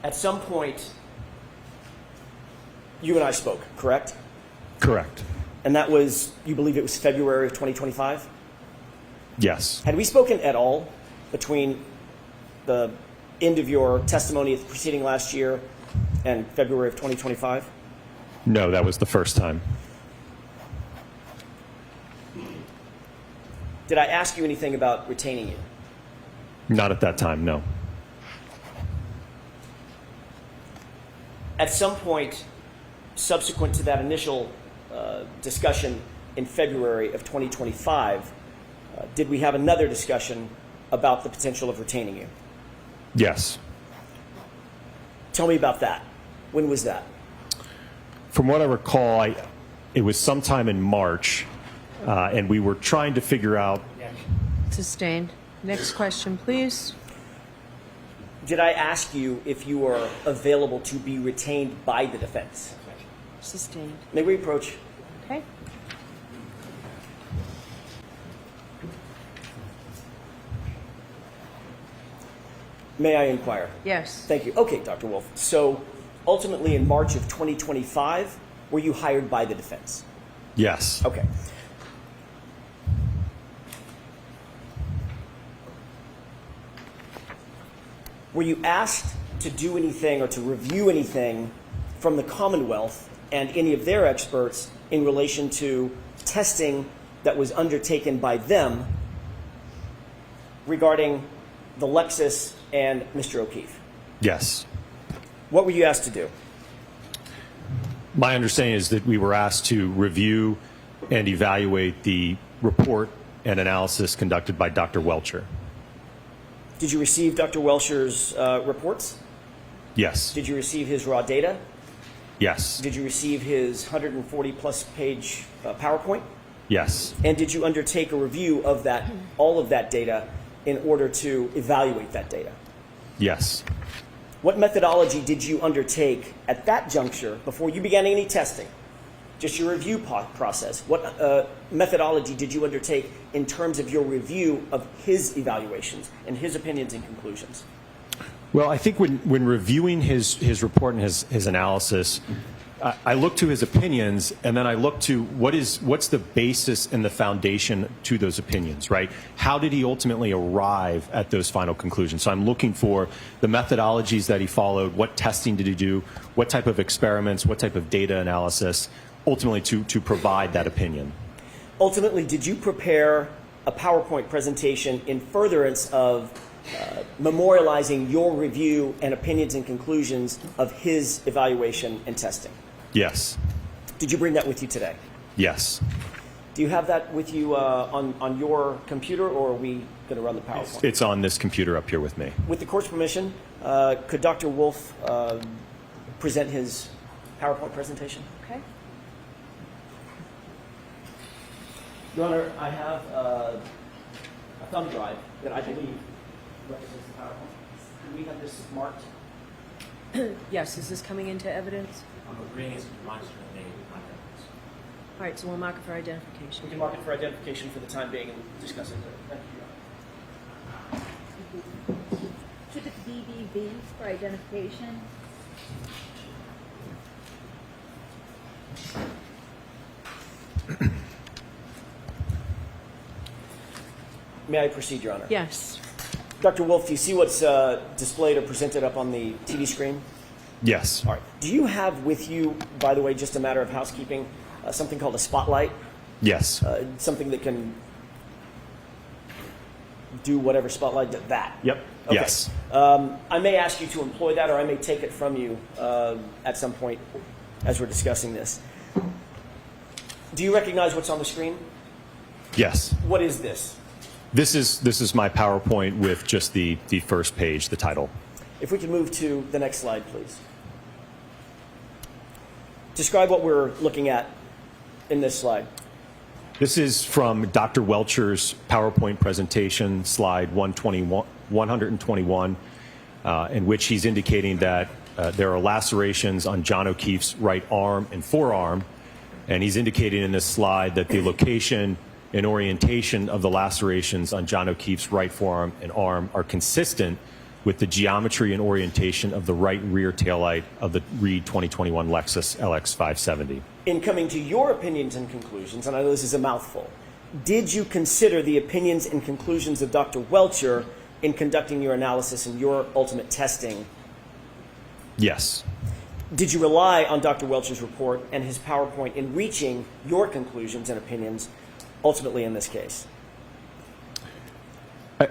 At some point, you and I spoke, correct? Correct. And that was, you believe it was February of 2025? Yes. Had we spoken at all between the end of your testimony at the proceeding last year and February of 2025? No, that was the first time. Did I ask you anything about retaining you? Not at that time, no. At some point, subsequent to that initial discussion in February of 2025, did we have another discussion about the potential of retaining you? Yes. Tell me about that. When was that? From what I recall, it was sometime in March, and we were trying to figure out. Sustained. Next question, please. Did I ask you if you were available to be retained by the defense? Sustained. May we approach? Okay. May I inquire? Yes. Thank you. Okay, Dr. Wolfe. So ultimately in March of 2025, were you hired by the defense? Yes. Okay. Were you asked to do anything or to review anything from the Commonwealth and any of their experts in relation to testing that was undertaken by them regarding the Lexus and Mr. O'Keefe? Yes. What were you asked to do? My understanding is that we were asked to review and evaluate the report and analysis conducted by Dr. Welcher. Did you receive Dr. Welcher's reports? Yes. Did you receive his raw data? Yes. Did you receive his 140-plus page PowerPoint? Yes. And did you undertake a review of that, all of that data, in order to evaluate that data? Yes. What methodology did you undertake at that juncture before you began any testing? Just your review process. What methodology did you undertake in terms of your review of his evaluations and his opinions and conclusions? Well, I think when reviewing his report and his analysis, I look to his opinions, and then I look to what's the basis and the foundation to those opinions, right? How did he ultimately arrive at those final conclusions? So I'm looking for the methodologies that he followed, what testing did he do, what type of experiments, what type of data analysis, ultimately to provide that opinion. Ultimately, did you prepare a PowerPoint presentation in furtherance of memorializing your review and opinions and conclusions of his evaluation and testing? Yes. Did you bring that with you today? Yes. Do you have that with you on your computer, or are we going to run the PowerPoint? It's on this computer up here with me. With the court's permission, could Dr. Wolfe present his PowerPoint presentation? Okay. Your Honor, I have a thumb drive that I believe represents the PowerPoint. Do we have this marked? Yes, is this coming into evidence? I'm agreeing as a demonstrative name with my evidence. All right, so we'll mark it for identification. We can mark it for identification for the time being and discuss it. Thank you, Your Honor. Should it BBB for identification? May I proceed, Your Honor? Yes. Dr. Wolfe, do you see what's displayed or presented up on the TV screen? Yes. All right. Do you have with you, by the way, just a matter of housekeeping, something called a spotlight? Yes. Something that can do whatever spotlight does that? Yep. Okay. Yes. I may ask you to employ that, or I may take it from you at some point as we're discussing this. Do you recognize what's on the screen? Yes. What is this? This is my PowerPoint with just the first page, the title. If we can move to the next slide, please. Describe what we're looking at in this slide. This is from Dr. Welcher's PowerPoint presentation, slide 121, in which he's indicating that there are lacerations on John O'Keefe's right arm and forearm, and he's indicating in this slide that the location and orientation of the lacerations on John O'Keefe's right forearm and arm are consistent with the geometry and orientation of the right rear taillight of the Reed 2021 Lexus LX 570. In coming to your opinions and conclusions, and I know this is a mouthful, did you consider the opinions and conclusions of Dr. Welcher in conducting your analysis and your ultimate testing? Yes. Did you rely on Dr. Welcher's report and his PowerPoint in reaching your conclusions and opinions ultimately in this case?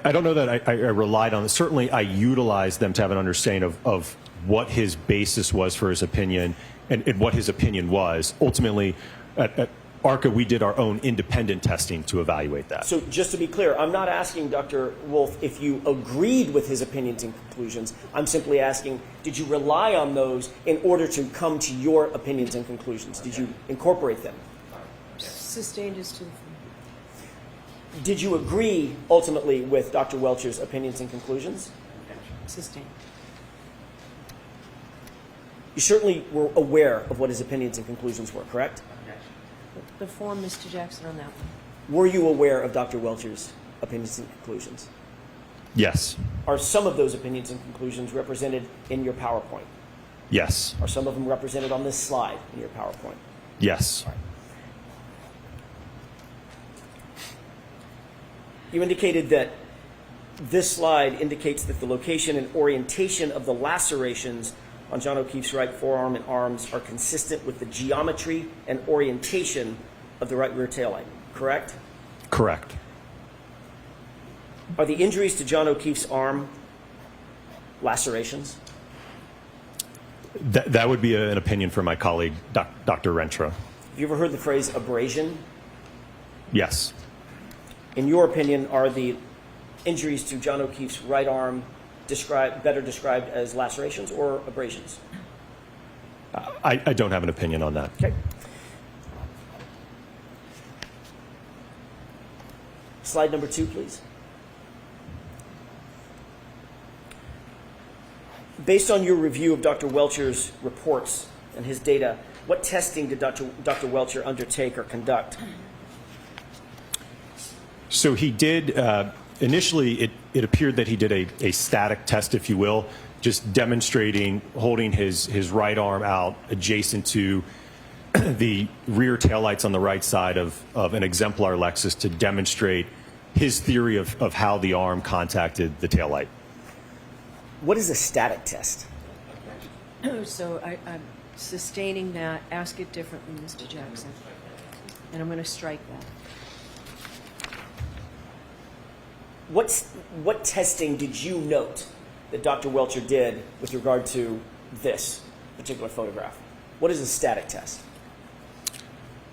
I don't know that I relied on it. Certainly, I utilized them to have an understanding of what his basis was for his opinion and what his opinion was. Ultimately, at ARCCA, we did our own independent testing to evaluate that. So just to be clear, I'm not asking Dr. Wolfe if you agreed with his opinions and conclusions. I'm simply asking, did you rely on those in order to come to your opinions and conclusions? Did you incorporate them? Sustained is to the floor. Did you agree ultimately with Dr. Welcher's opinions and conclusions? Sustained. You certainly were aware of what his opinions and conclusions were, correct? The form, Mr. Jackson, on that one. Were you aware of Dr. Welcher's opinions and conclusions? Yes. Are some of those opinions and conclusions represented in your PowerPoint? Yes. Are some of them represented on this slide in your PowerPoint? Yes. You indicated that this slide indicates that the location and orientation of the lacerations on John O'Keefe's right forearm and arms are consistent with the geometry and orientation of the right rear taillight, correct? Correct. Are the injuries to John O'Keefe's arm lacerations? That would be an opinion from my colleague, Dr. Rentra. Have you ever heard the phrase abrasion? Yes. In your opinion, are the injuries to John O'Keefe's right arm better described as lacerations or abrasions? I don't have an opinion on that. Okay. Slide number 2, please. Based on your review of Dr. Welcher's reports and his data, what testing did Dr. Welcher undertake or conduct? So he did, initially it appeared that he did a static test, if you will, just demonstrating holding his right arm out adjacent to the rear taillights on the right side of an exemplar Lexus to demonstrate his theory of how the arm contacted the taillight. What is a static test? So I'm sustaining that. Ask it differently, Mr. Jackson. And I'm going to strike that. What testing did you note that Dr. Welcher did with regard to this particular photograph? What is a static test?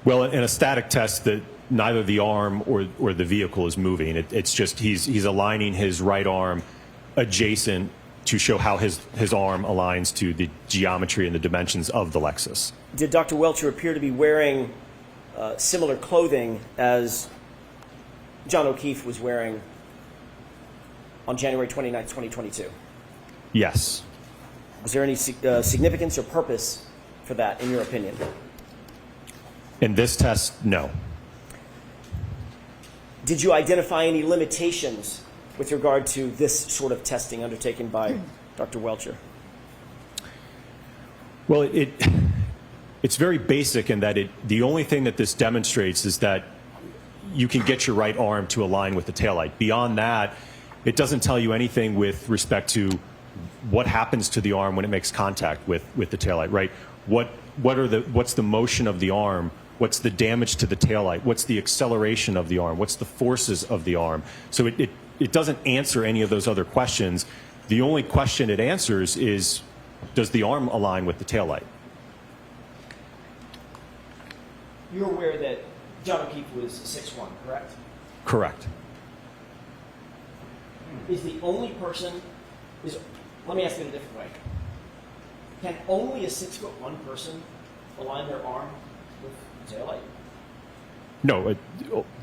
Well, in a static test, that neither the arm or the vehicle is moving. It's just he's aligning his right arm adjacent to show how his arm aligns to the geometry and the dimensions of the Lexus. Did Dr. Welcher appear to be wearing similar clothing as John O'Keefe was wearing on January 29th, 2022? Yes. Was there any significance or purpose for that, in your opinion? In this test, no. Did you identify any limitations with regard to this sort of testing undertaken by Dr. Welcher? Well, it's very basic in that the only thing that this demonstrates is that you can get your right arm to align with the taillight. Beyond that, it doesn't tell you anything with respect to what happens to the arm when it makes contact with the taillight, right? What's the motion of the arm? What's the damage to the taillight? What's the acceleration of the arm? What's the forces of the arm? So it doesn't answer any of those other questions. The only question it answers is, does the arm align with the taillight? You're aware that John O'Keefe was 6'1", correct? Correct. Is the only person, let me ask it a different way. Can only a 6'1" person align their arm with the taillight? No,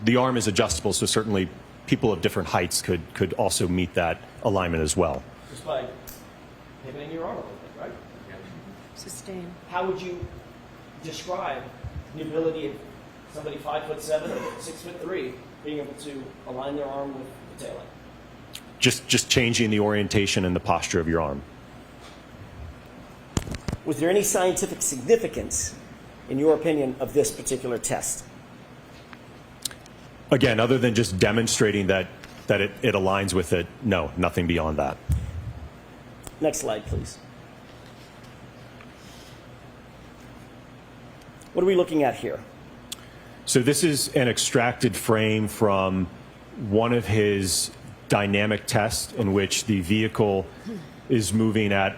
the arm is adjustable, so certainly people of different heights could also meet that alignment as well. Just by pivoting your arm a little bit, right? Sustain. How would you describe the ability of somebody 5'7" or 6'3" being able to align their arm with the taillight? Just changing the orientation and the posture of your arm. Was there any scientific significance, in your opinion, of this particular test? Again, other than just demonstrating that it aligns with it, no, nothing beyond that. Next slide, please. What are we looking at here? So this is an extracted frame from one of his dynamic tests in which the vehicle is moving at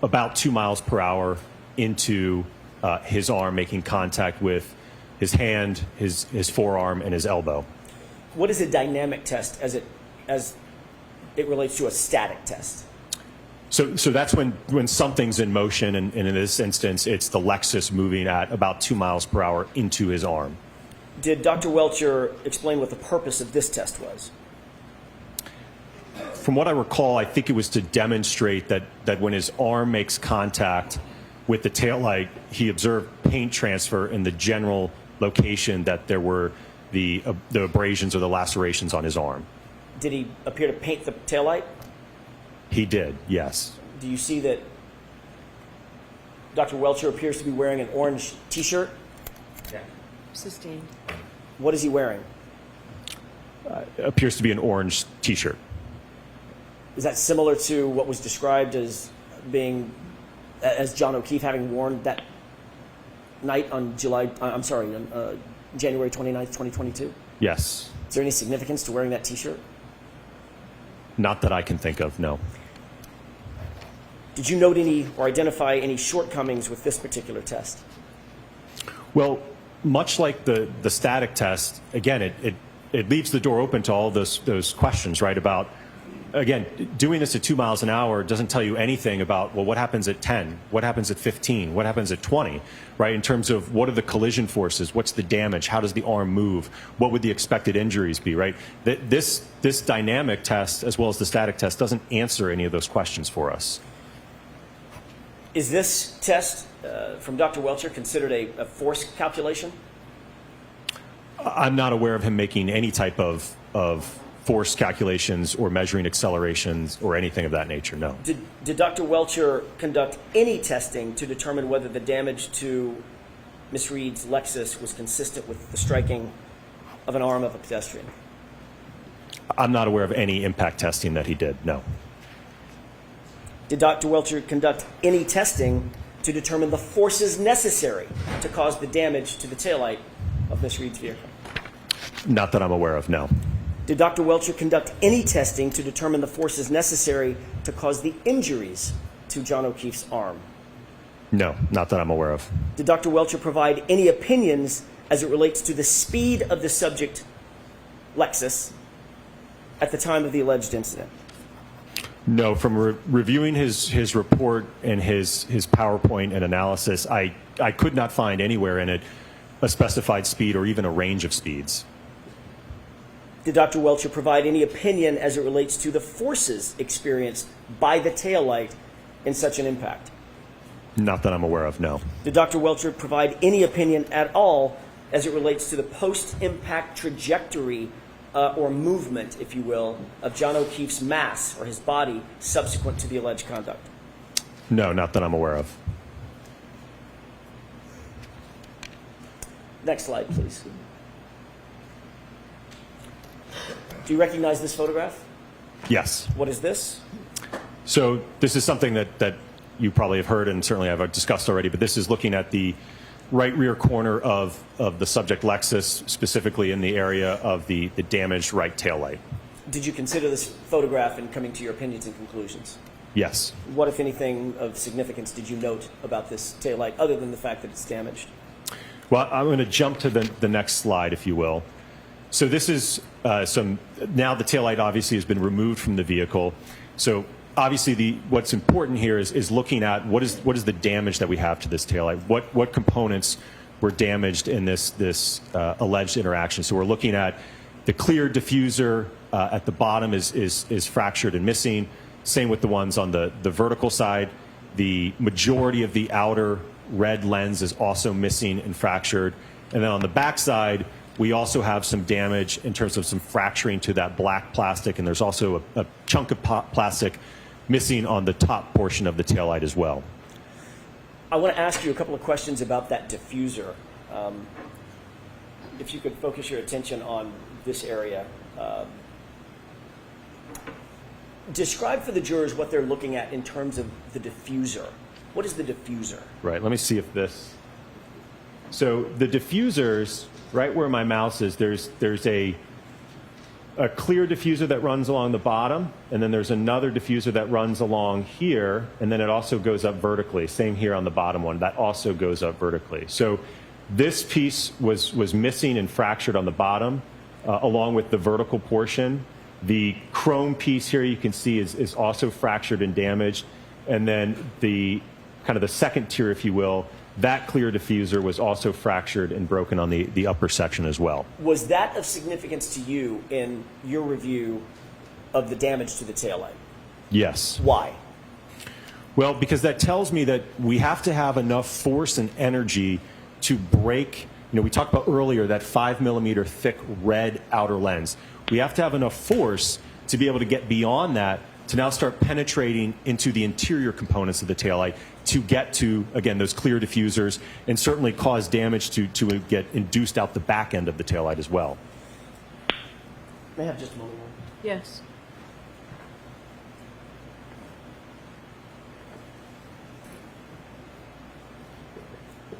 about 2 miles per hour into his arm, making contact with his hand, his forearm, and his elbow. What is a dynamic test as it relates to a static test? So that's when something's in motion, and in this instance, it's the Lexus moving at about 2 miles per hour into his arm. Did Dr. Welcher explain what the purpose of this test was? From what I recall, I think it was to demonstrate that when his arm makes contact with the taillight, he observed paint transfer in the general location that there were the abrasions or the lacerations on his arm. Did he appear to paint the taillight? He did, yes. Do you see that Dr. Welcher appears to be wearing an orange T-shirt? Yeah. Sustain. What is he wearing? Appears to be an orange T-shirt. Is that similar to what was described as John O'Keefe having worn that night on January 29th, 2022? Yes. Is there any significance to wearing that T-shirt? Not that I can think of, no. Did you note any or identify any shortcomings with this particular test? Well, much like the static test, again, it leaves the door open to all those questions, right, about, again, doing this at 2 miles an hour doesn't tell you anything about, well, what happens at 10? What happens at 15? What happens at 20? Right? In terms of what are the collision forces? What's the damage? How does the arm move? What would the expected injuries be, right? This dynamic test, as well as the static test, doesn't answer any of those questions for us. Is this test from Dr. Welcher considered a force calculation? I'm not aware of him making any type of force calculations or measuring accelerations or anything of that nature, no. Did Dr. Welcher conduct any testing to determine whether the damage to Ms. Reed's Lexus was consistent with the striking of an arm of a pedestrian? I'm not aware of any impact testing that he did, no. Did Dr. Welcher conduct any testing to determine the forces necessary to cause the damage to the taillight of Ms. Reed's vehicle? Not that I'm aware of, no. Did Dr. Welcher conduct any testing to determine the forces necessary to cause the injuries to John O'Keefe's arm? No, not that I'm aware of. Did Dr. Welcher provide any opinions as it relates to the speed of the subject Lexus at the time of the alleged incident? No, from reviewing his report and his PowerPoint and analysis, I could not find anywhere in it a specified speed or even a range of speeds. Did Dr. Welcher provide any opinion as it relates to the forces experienced by the taillight in such an impact? Not that I'm aware of, no. Did Dr. Welcher provide any opinion at all as it relates to the post-impact trajectory or movement, if you will, of John O'Keefe's mass or his body subsequent to the alleged conduct? No, not that I'm aware of. Next slide, please. Do you recognize this photograph? Yes. What is this? So this is something that you probably have heard and certainly I've discussed already, but this is looking at the right rear corner of the subject Lexus, specifically in the area of the damaged right taillight. Did you consider this photograph in coming to your opinions and conclusions? Yes. What, if anything, of significance did you note about this taillight, other than the fact that it's damaged? Well, I'm going to jump to the next slide, if you will. So this is now the taillight obviously has been removed from the vehicle. So obviously what's important here is looking at what is the damage that we have to this taillight. What components were damaged in this alleged interaction. So we're looking at the clear diffuser at the bottom is fractured and missing. Same with the ones on the vertical side. The majority of the outer red lens is also missing and fractured. And then on the back side, we also have some damage in terms of some fracturing to that black plastic, and there's also a chunk of plastic missing on the top portion of the taillight as well. I want to ask you a couple of questions about that diffuser. If you could focus your attention on this area. Describe for the jurors what they're looking at in terms of the diffuser. What is the diffuser? Right, let me see if this... So the diffusers, right where my mouse is, there's a clear diffuser that runs along the bottom, and then there's another diffuser that runs along here, and then it also goes up vertically. Same here on the bottom one, that also goes up vertically. So this piece was missing and fractured on the bottom, along with the vertical portion. The chrome piece here you can see is also fractured and damaged, and then the kind of the second tier, if you will, that clear diffuser was also fractured and broken on the upper section as well. Was that of significance to you in your review of the damage to the taillight? Yes. Why? Well, because that tells me that we have to have enough force and energy to break, we talked about earlier that 5mm thick red outer lens. We have to have enough force to be able to get beyond that to now start penetrating into the interior components of the taillight to get to, again, those clear diffusers and certainly cause damage to get induced out the back end of the taillight as well. May I have just a moment more? Yes.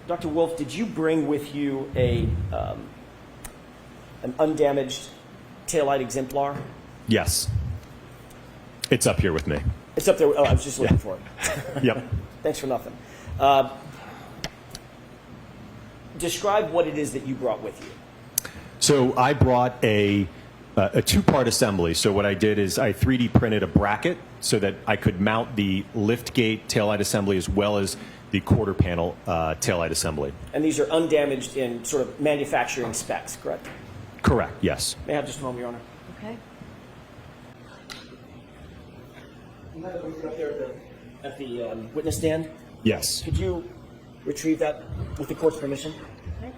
Dr. Wolfe, did you bring with you an undamaged taillight exemplar? Yes. It's up here with me. It's up there. Oh, I was just looking for it. Yep. Thanks for nothing. Describe what it is that you brought with you. So I brought a two-part assembly. So what I did is I 3D printed a bracket so that I could mount the lift gate taillight assembly as well as the quarter panel taillight assembly. And these are undamaged in sort of manufacturing specs, correct? Correct, yes. May I have just a moment, Your Honor? Okay. You might have it up there at the witness stand. Yes. Could you retrieve that with the court's permission? Okay.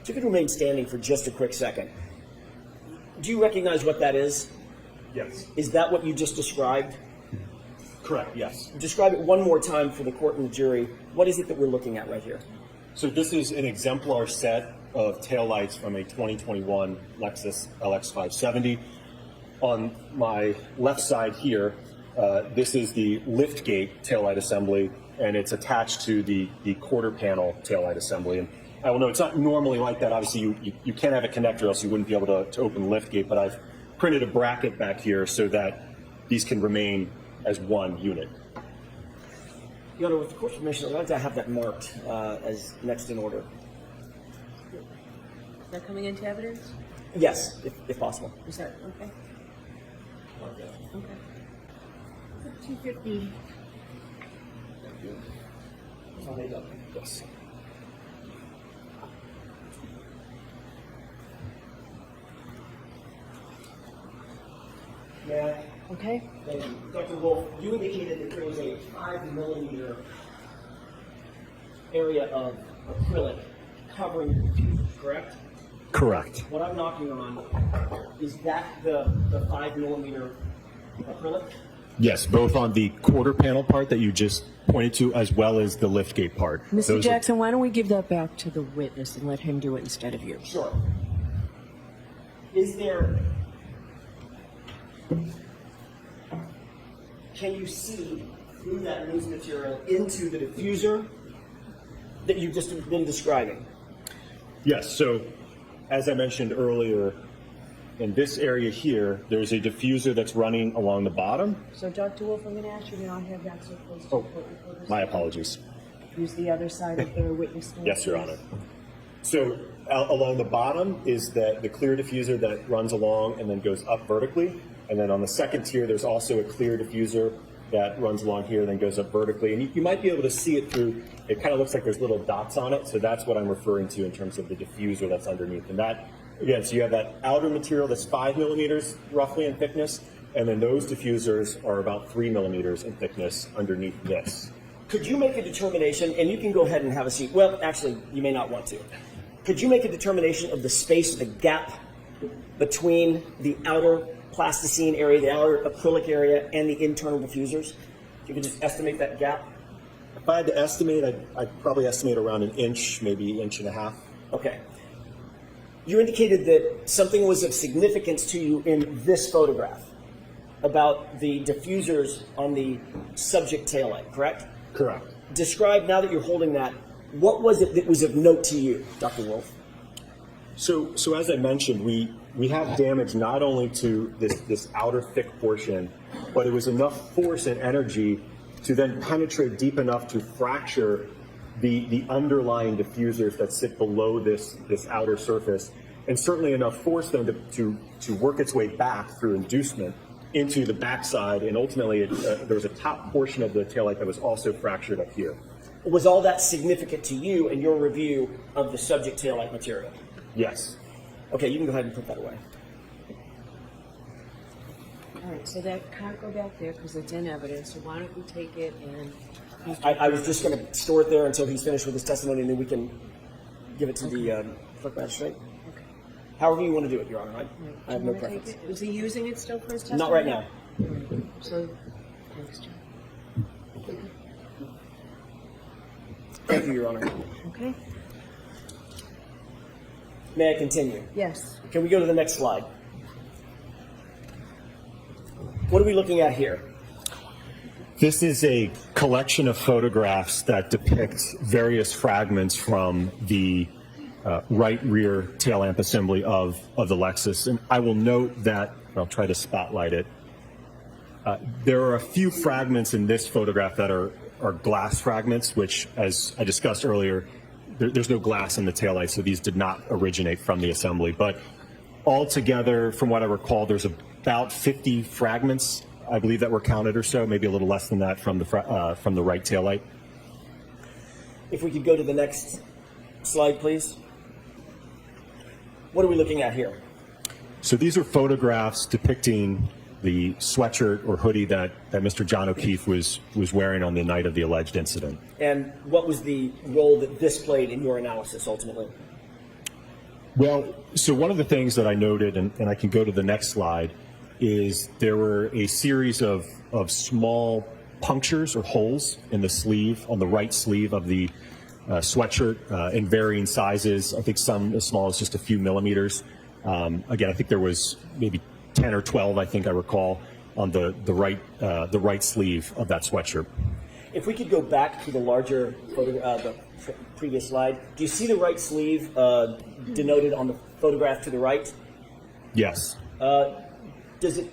If you could remain standing for just a quick second. Do you recognize what that is? Yes. Is that what you just described? Correct, yes. Describe it one more time for the court and the jury. What is it that we're looking at right here? So this is an exemplar set of taillights from a 2021 Lexus LX 570. On my left side here, this is the liftgate taillight assembly, and it's attached to the quarter panel taillight assembly. And I will note it's not normally like that. Obviously, you can't have a connector, else you wouldn't be able to open the liftgate, but I've printed a bracket back here so that these can remain as one unit. Your Honor, with the court's permission, I'd like to have that marked as next in order. Is that coming into evidence? Yes, if possible. Is that okay? Okay. 250. Yes. Yeah. Okay. Thank you. Dr. Wolfe, you indicated that there was a 5mm area of acrylic covering the diffusers, correct? Correct. What I'm knocking on, is that the 5mm acrylic? Yes, both on the quarter panel part that you just pointed to, as well as the liftgate part. Mr. Those are- Jackson, why don't we give that back to the witness and let him do it instead of you? Sure. Is there, can you see through that loose material into the diffuser that you've just been describing? Yes, so as I mentioned earlier, in this area here, there's a diffuser that's running along the bottom. So, Dr. Wolfe, I'm going to ask you to not have that so close to Oh, the court reporters. my apologies. Use the other side of the witness stand. Yes, Your Honor. So along the bottom is the clear diffuser that runs along and then goes up vertically. And then on the second tier, there's also a clear diffuser that runs along here and then goes up vertically. And you might be able to see it through, it kind of looks like there's little dots on it. So that's what I'm referring to in terms of the diffuser that's underneath. And that, again, so you have that outer material that's 5mm roughly in thickness. And then those diffusers are about 3mm in thickness underneath this. Could you make a determination, and you can go ahead and have a seat. Well, actually, you may not want to. Could you make a determination of the space, the gap between the outer plasticine area, the outer acrylic area, and the internal diffusers? You could just estimate that gap? If I had to estimate, I'd probably estimate around an inch, maybe inch and a half. Okay. You indicated that something was of significance to you in this photograph about the diffusers on the subject taillight, correct? Correct. Describe, now that you're holding that, what was it that was of note to you, Dr. Wolfe? So as I mentioned, we have damage not only to this outer thick portion, but it was enough force and energy to then penetrate deep enough to fracture the underlying diffusers that sit below this outer surface, and certainly enough force then to work its way back through inducement into the backside, and ultimately there was a top portion of the taillight that was also fractured up here. Was all that significant to you in your review of the subject taillight material? Yes. Okay, you can go ahead and put that away. All right, so that can't go back there because it's in evidence. So why don't we take it and... I was just going to store it there until he's finished with his testimony, and then we can give it to the clerk magistrate. Okay. However you want to do it, Your Honor. I have Do no you wanna take preference. it? Is he using it still for his testimony? Not right now. So, thanks, John. Thank you, Your Honor. Okay? May I continue? Yes. Can we go to the next slide? What are we looking at here? This is a collection of photographs that depict various fragments from the right rear tail lamp assembly of the Lexus. And I will note that, I'll try to spotlight it, there are a few fragments in this photograph that are glass fragments, which, as I discussed earlier, there's no glass in the taillight, so these did not originate from the assembly. But altogether, from what I recall, there's about 50 fragments, I believe, that were counted or so, maybe a little less than that from the right taillight. If we could go to the next slide, please. What are we looking at here? So these are photographs depicting the sweatshirt or hoodie that Mr. John O'Keefe was wearing on the night of the alleged incident. And what was the role that this played in your analysis ultimately? Well, so one of the things that I noted, and I can go to the next slide, is there were a series of small punctures or holes in the sleeve, on the right sleeve of the sweatshirt in varying sizes. I think some as small as just a few millimeters. Again, I think there was maybe 10 or 12, I think I recall, on the right sleeve of that sweatshirt. If we could go back to the larger photo, the previous slide, do you see the right sleeve denoted on the photograph to the right? Yes. Does it,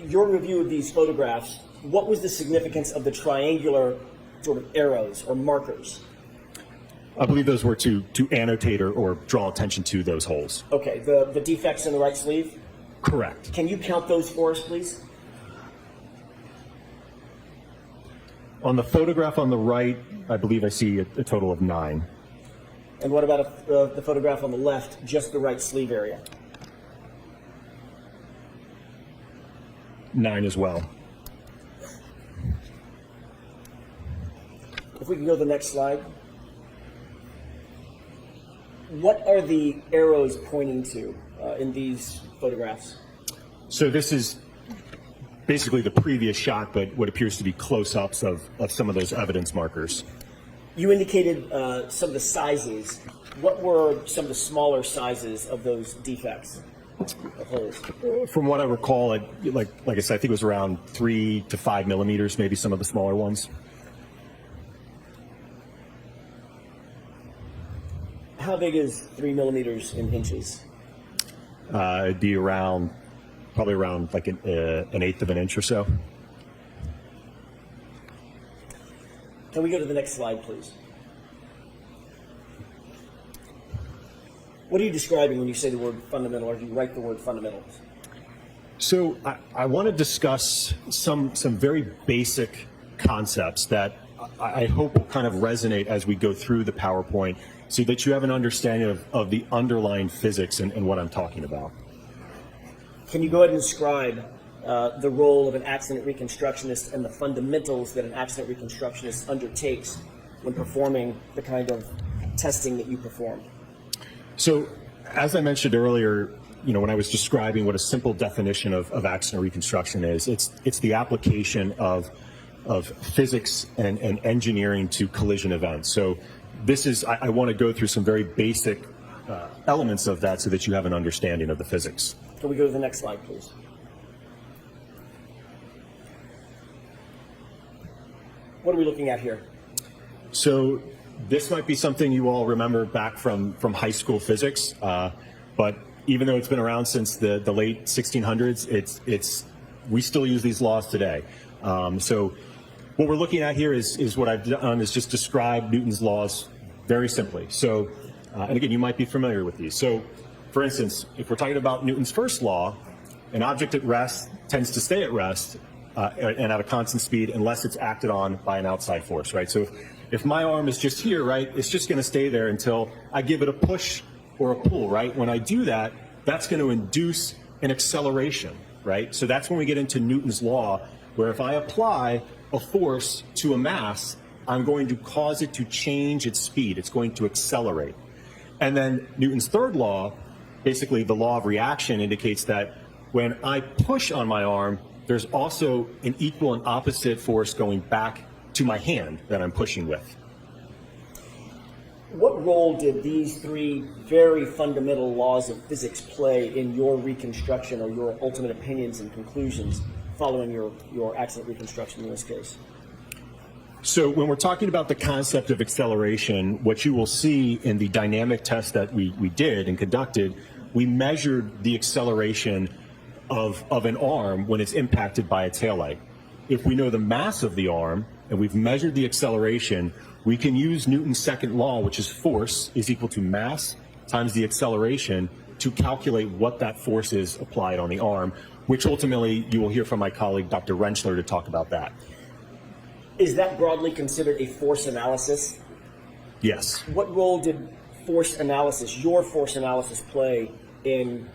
your review of these photographs, what was the significance of the triangular sort of arrows or markers? I believe those were to annotate or draw attention to those holes. Okay, the defects in the right sleeve? Correct. Can you count those for us, please? On the photograph on the right, I believe I see a total of 9. And what about the photograph on the left, just the right sleeve area? 9 as well. If we can go to the next slide. What are the arrows pointing to in these photographs? So this is basically the previous shot, but what appears to be close-ups of some of those evidence markers. You indicated some of the sizes. What were some of the smaller sizes of those defects, of holes? From what I recall, like I said, I think it was around 3 to 5 millimeters, maybe some of the smaller ones. How big is 3 millimeters in inches? It'd be probably around like an eighth of an inch or so. Can we go to the next slide, please? What are you describing when you say the word fundamental, or do you write the word fundamentals? So I want to discuss some very basic concepts that I hope will kind of resonate as we go through the PowerPoint, so that you have an understanding of the underlying physics and what I'm talking about. Can you go ahead and describe the role of an accident reconstructionist and the fundamentals that an accident reconstructionist undertakes when performing the kind of testing that you perform? So, as I mentioned earlier, when I was describing what a simple definition of accident reconstruction is, it's the application of physics and engineering to collision events. So this is, I want to go through some very basic elements of that so that you have an understanding of the physics. Can we go to the next slide, please? What are we looking at here? So this might be something you all remember back from high school physics, but even though it's been around since the late 1600s, we still use these laws today. So what we're looking at here is what I've done is just describe Newton's laws very simply. So, and again, you might be familiar with these. So, for instance, if we're talking about Newton's first law, an object at rest tends to stay at rest and at a constant speed unless it's acted on by an outside force, right? So if my arm is just here, right, it's just going to stay there until I give it a push or a pull, right? When I do that, that's going to induce an acceleration, right? So that's when we get into Newton's law, where if I apply a force to a mass, I'm going to cause it to change its speed. It's going to accelerate. And then Newton's third law, basically the law of reaction, indicates that when I push on my arm, there's also an equal and opposite force going back to my hand that I'm pushing with. What role did these three very fundamental laws of physics play in your reconstruction or your ultimate opinions and conclusions following your accident reconstruction in this case? So when we're talking about the concept of acceleration, what you will see in the dynamic test that we did and conducted, we measured the acceleration of an arm when it's impacted by a taillight. If we know the mass of the arm and we've measured the acceleration, we can use Newton's second law, which is force is equal to mass times the acceleration, to calculate what that force is applied on the arm, which ultimately you will hear from my colleague, Dr. Rentschler, to talk about that. Is that broadly considered a force analysis? Yes. What role did force analysis, your force analysis, play in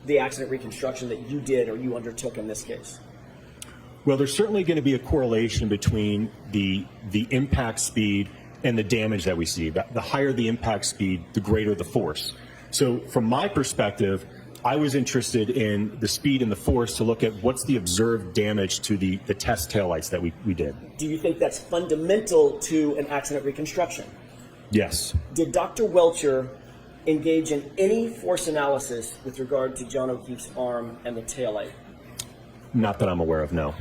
the accident reconstruction that you did or you undertook in this case? Well, there's certainly going to be a correlation between the impact speed and the damage that we see. The higher the impact speed, the greater the force. So from my perspective, I was interested in the speed and the force to look at what's the observed damage to the test taillights that we did. Do you think that's fundamental to an accident reconstruction? Yes. Did Dr. Welcher engage in any force analysis with regard to John O'Keefe's arm and the taillight? Not that I'm aware of, no.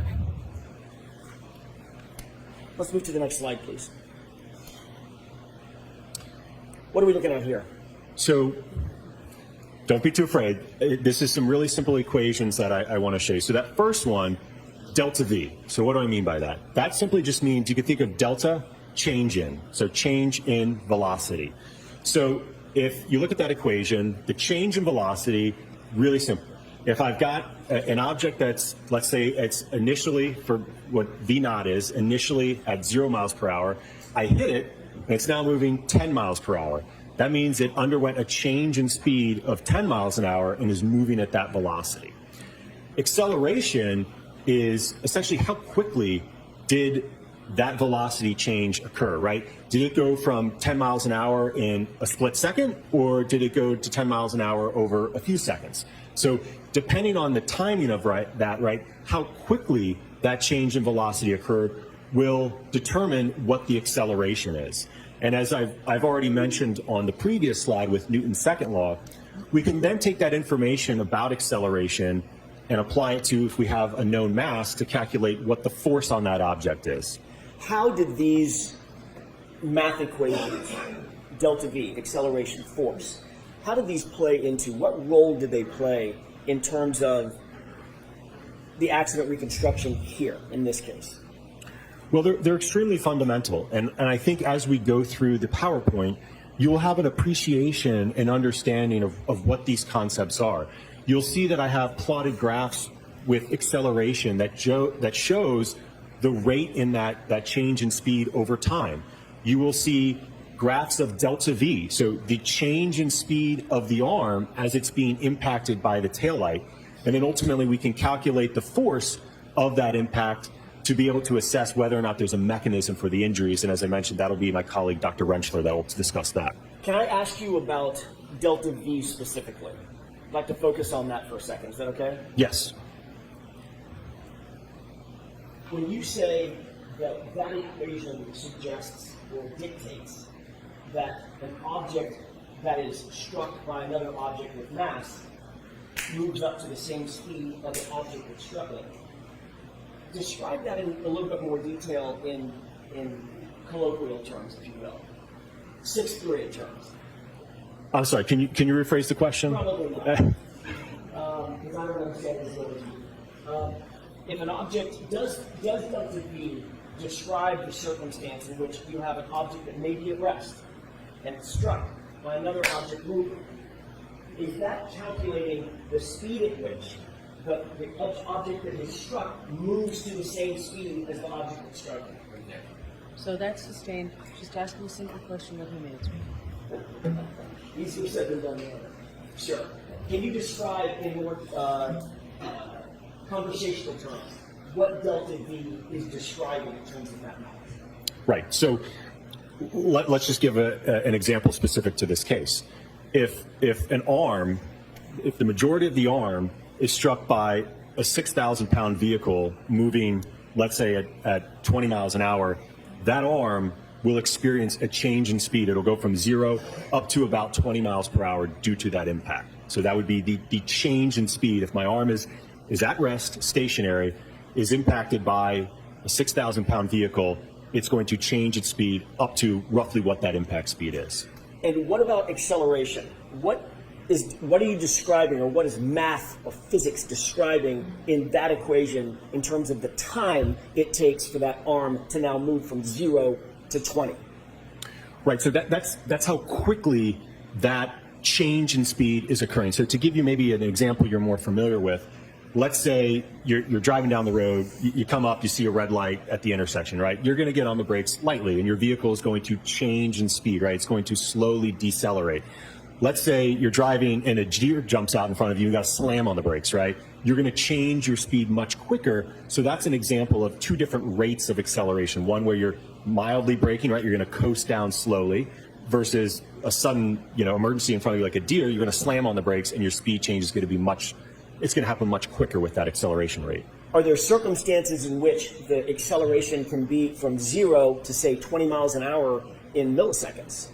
Let's move to the next slide, please. What are we looking at here? So don't be too afraid. This is some really simple equations that I want to show you. So that first one, delta V. So what do I mean by that? That simply just means you could think of delta, change in. So change in velocity. So if you look at that equation, the change in velocity, really simple. If I've got an object that's, let's say it's initially, for what V naught is, initially at 0 miles per hour, I hit it, and it's now moving 10 miles per hour. That means it underwent a change in speed of 10 miles an hour and is moving at that velocity. Acceleration is essentially how quickly did that velocity change occur, right? Did it go from 10 miles an hour in a split second, or did it go to 10 miles an hour over a few seconds? So depending on the timing of how quickly that change in velocity occurred will determine what the acceleration is. And as I've already mentioned on the previous slide with Newton's second law, we can then take that information about acceleration and apply it to, if we have a known mass, to calculate what the force on that object is. How did these math equations, delta V, acceleration, force, how did these play into, what role did they play in terms of the accident reconstruction here, in this case? Well, they're extremely fundamental. And I think as we go through the PowerPoint, you will have an appreciation and understanding of what these concepts are. You'll see that I have plotted graphs with acceleration that shows the rate in that change in speed over time. You will see graphs of delta V, so the change in speed of the arm as it's being impacted by the taillight. And then ultimately we can calculate the force of that impact to be able to assess whether or not there's a mechanism for the injuries. And as I mentioned, that'll be my colleague, Dr. Rentschler, that will discuss that. Can I ask you about delta V specifically? I'd like to focus on that for a second. Is that okay? Yes. When you say that that equation suggests or dictates that an object that is struck by another object with mass moves up to the same speed of the object that struck it, describe that in a little bit more detail in colloquial terms, if you will. Sixth grade terms. I'm sorry, can you rephrase the question? Probably not. Because I don't understand this as you. If an object does delta V describe the circumstance in which you have an object that may be at rest and it's struck by another object moving, is that calculating the speed at which the object that is struck moves to the same speed as the object that's struck? So that's sustained. Just ask him a simple question, let him answer. Easier said than done. Sure. Can you describe in more conversational terms what delta V is describing in terms of that math? Right. So let's just give an example specific to this case. If the majority of the arm is struck by a 6,000-pound vehicle moving, let's say at 20 miles an hour, that arm will experience a change in speed. It'll go from 0 up to about 20 miles per hour due to that impact. So that would be the change in speed. If my arm is at rest, stationary, is impacted by a 6,000-pound vehicle, it's going to change its speed up to roughly what that impact speed is. And what about acceleration? What are you describing, or what is math or physics describing in that equation in terms of the time it takes for that arm to now move from 0 to 20? Right, so that's how quickly that change in speed is occurring. So to give you maybe an example you're more familiar with, let's say you're driving down the road, you come up, you see a red light at the intersection, right? You're going to get on the brakes lightly, and your vehicle is going to change in speed, right? It's going to slowly decelerate. Let's say you're driving and a deer jumps out in front of you, you got to slam on the brakes, right? You're going to change your speed much quicker. So that's an example of two different rates of acceleration. One where you're mildly braking, right? You're going to coast down slowly. versus a sudden, emergency in front of you like a deer. You're going to slam on the brakes, and your speed change is going to be it's going to happen much quicker with that acceleration rate. Are there circumstances in which the acceleration can be from 0 to, say, 20 miles an hour in milliseconds?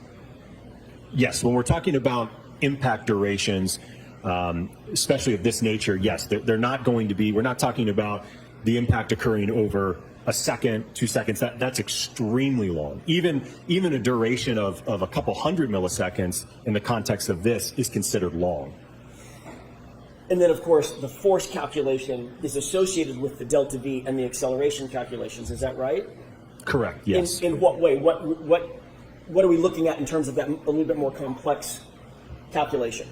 Yes, when we're talking about impact durations, especially of this nature, yes, they're not going to be, we're not talking about the impact occurring over a second, 2 seconds. That's extremely long. Even a duration of a couple hundred milliseconds in the context of this is considered long. And then, of course, the force calculation is associated with the delta V and the acceleration calculations. Is that right? Correct, yes. In what way? What are we looking at in terms of that a little bit more complex calculation?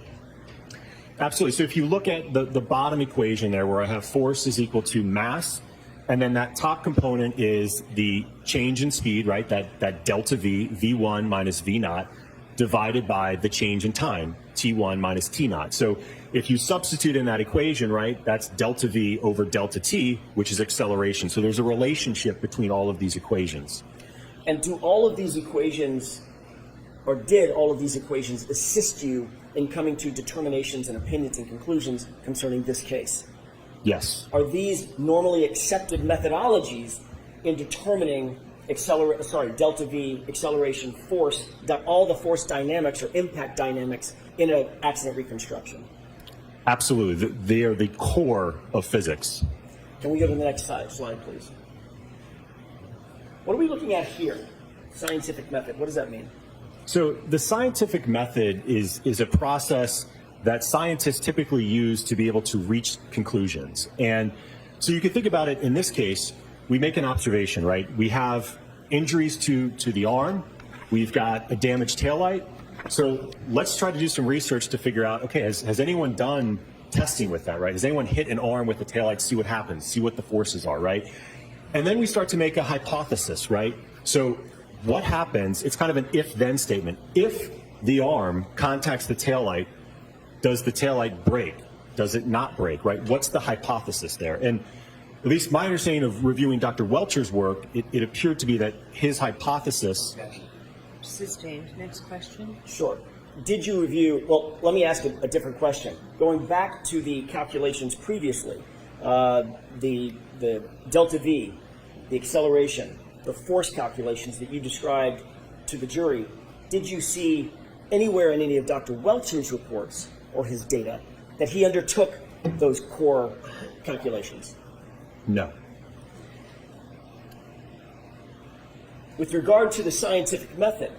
Absolutely. So if you look at the bottom equation there, where I have force is equal to mass, and then that top component is the change in speed, right? That delta V, V1 minus V naught, divided by the change in time, T1 minus T naught. So if you substitute in that equation, right, that's delta V over delta T, which is acceleration. So there's a relationship between all of these equations. And do all of these equations, or did all of these equations assist you in coming to determinations and opinions and conclusions concerning this case? Yes. Are these normally accepted methodologies in determining delta V, acceleration, force, all the force dynamics or impact dynamics in an accident reconstruction? Absolutely. They are the core of physics. Can we go to the next slide, please? What are we looking at here? Scientific method. What does that mean? So the scientific method is a process that scientists typically use to be able to reach conclusions. And so you can think about it in this case, we make an observation, right? We have injuries to the arm. We've got a damaged taillight. So let's try to do some research to figure out, okay, has anyone done testing with that, right? Has anyone hit an arm with the taillight, see what happens, see what the forces are, right? And then we start to make a hypothesis, right? So what happens, it's kind of an if-then statement. If the arm contacts the taillight, does the taillight break? Does it not break, right? What's the hypothesis there? And at least my understanding of reviewing Dr. Welcher's work, it appeared to be that his hypothesis... Sustained. Next question. Sure. Did you review, well, let me ask a different question. Going back to the calculations previously, the delta V, the acceleration, the force calculations that you described to the jury, did you see anywhere in any of Dr. Welcher's reports or his data that he undertook those core calculations? No. With regard to the scientific method,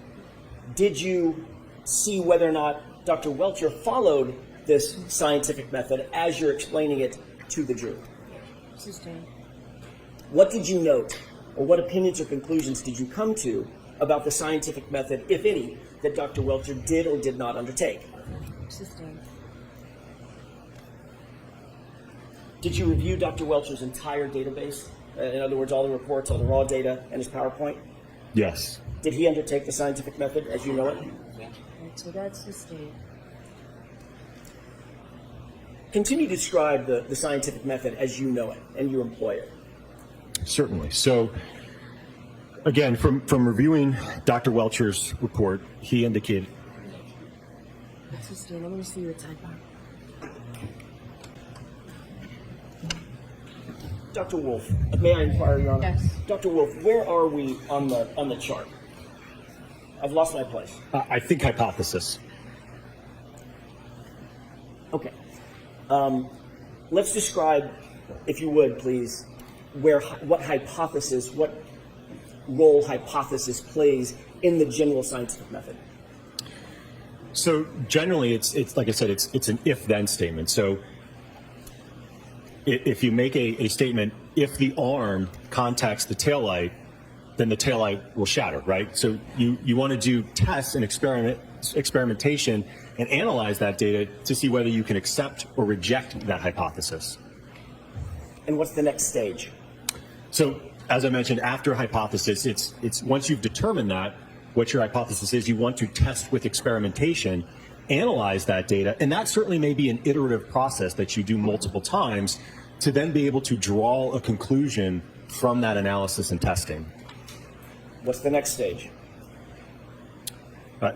did you see whether or not Dr. Welcher followed this scientific method as you're explaining it to the jury? Sustained. What did you note, or what opinions or conclusions did you come to about the scientific method, if any, that Dr. Welcher did or did not undertake? Sustained. Did you review Dr. Welcher's entire database? In other words, all the reports, all the raw data, and his PowerPoint? Yes. Did he undertake the scientific method as you know it? Right, so that's sustained. Continue to describe the scientific method as you know it and you employ it. Certainly. So, again, from reviewing Dr. Welcher's report, he indicated... Sustained. I'm going to see your sidebar. Dr. Wolfe, may I inquire, Your Honor? Yes. Dr. Wolfe, where are we on the chart? I've lost my place. I think hypothesis. Okay. Let's describe, if you would, please, what role hypothesis plays in the general scientific method. So generally, it's like I said, it's an if-then statement. So if you make a statement, if the arm contacts the taillight, then the taillight will shatter, right? So you want to do tests and experimentation and analyze that data to see whether you can accept or reject that hypothesis. And what's the next stage? So as I mentioned, after hypothesis, it's once you've determined that, what your hypothesis is, you want to test with experimentation, analyze that data, and that certainly may be an iterative process that you do multiple times to then be able to draw a conclusion from that analysis and testing. What's the next stage?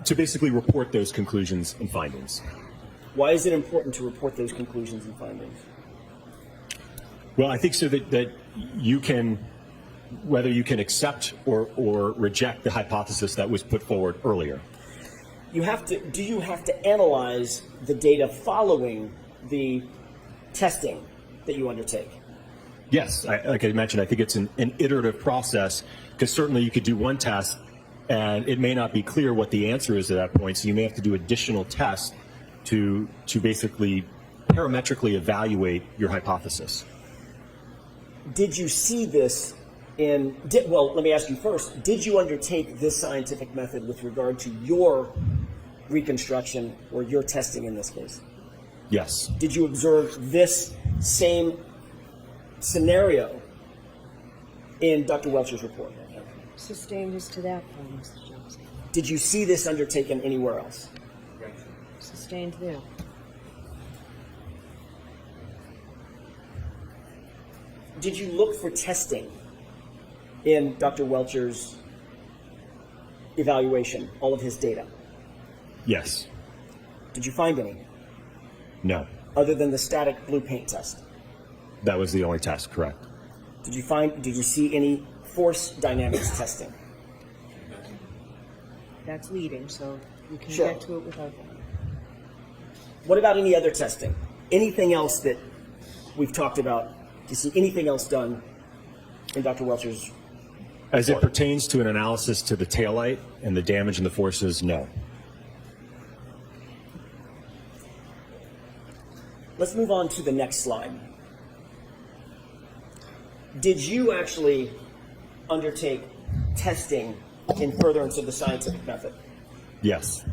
to basically report those conclusions and findings. Why is it important to report those conclusions and findings? Well, I think so that you can, whether you can accept or reject the hypothesis that was put forward earlier. Do you have to analyze the data following the testing that you undertake? Yes, like I mentioned, I think it's an iterative process, because certainly you could do one test and it may not be clear what the answer is at that point, so you may have to do additional tests to basically parametrically evaluate your hypothesis. Did you see this well, let me ask you first, did you undertake this scientific method with regard to your reconstruction or your testing in this case? Yes. Did you observe this same scenario in Dr. Welcher's report? Sustained as to that point, Mr. Johnson. Did you see this undertaken anywhere else? Sustained there. Did you look for testing in Dr. Welcher's evaluation, all of his data? Yes. Did you find any, No. other than the static blue paint test? That was the only test, correct. Did you see any force dynamics testing? That's leading, so you can Sure. get to it without that. What about any other testing? Anything else that we've talked about? Do you see anything else done in Dr. Welcher's? As it pertains to an analysis to the taillight and the damage and the forces, no. Let's move on to the next slide. Did you actually undertake testing in furtherance of the scientific method? Yes.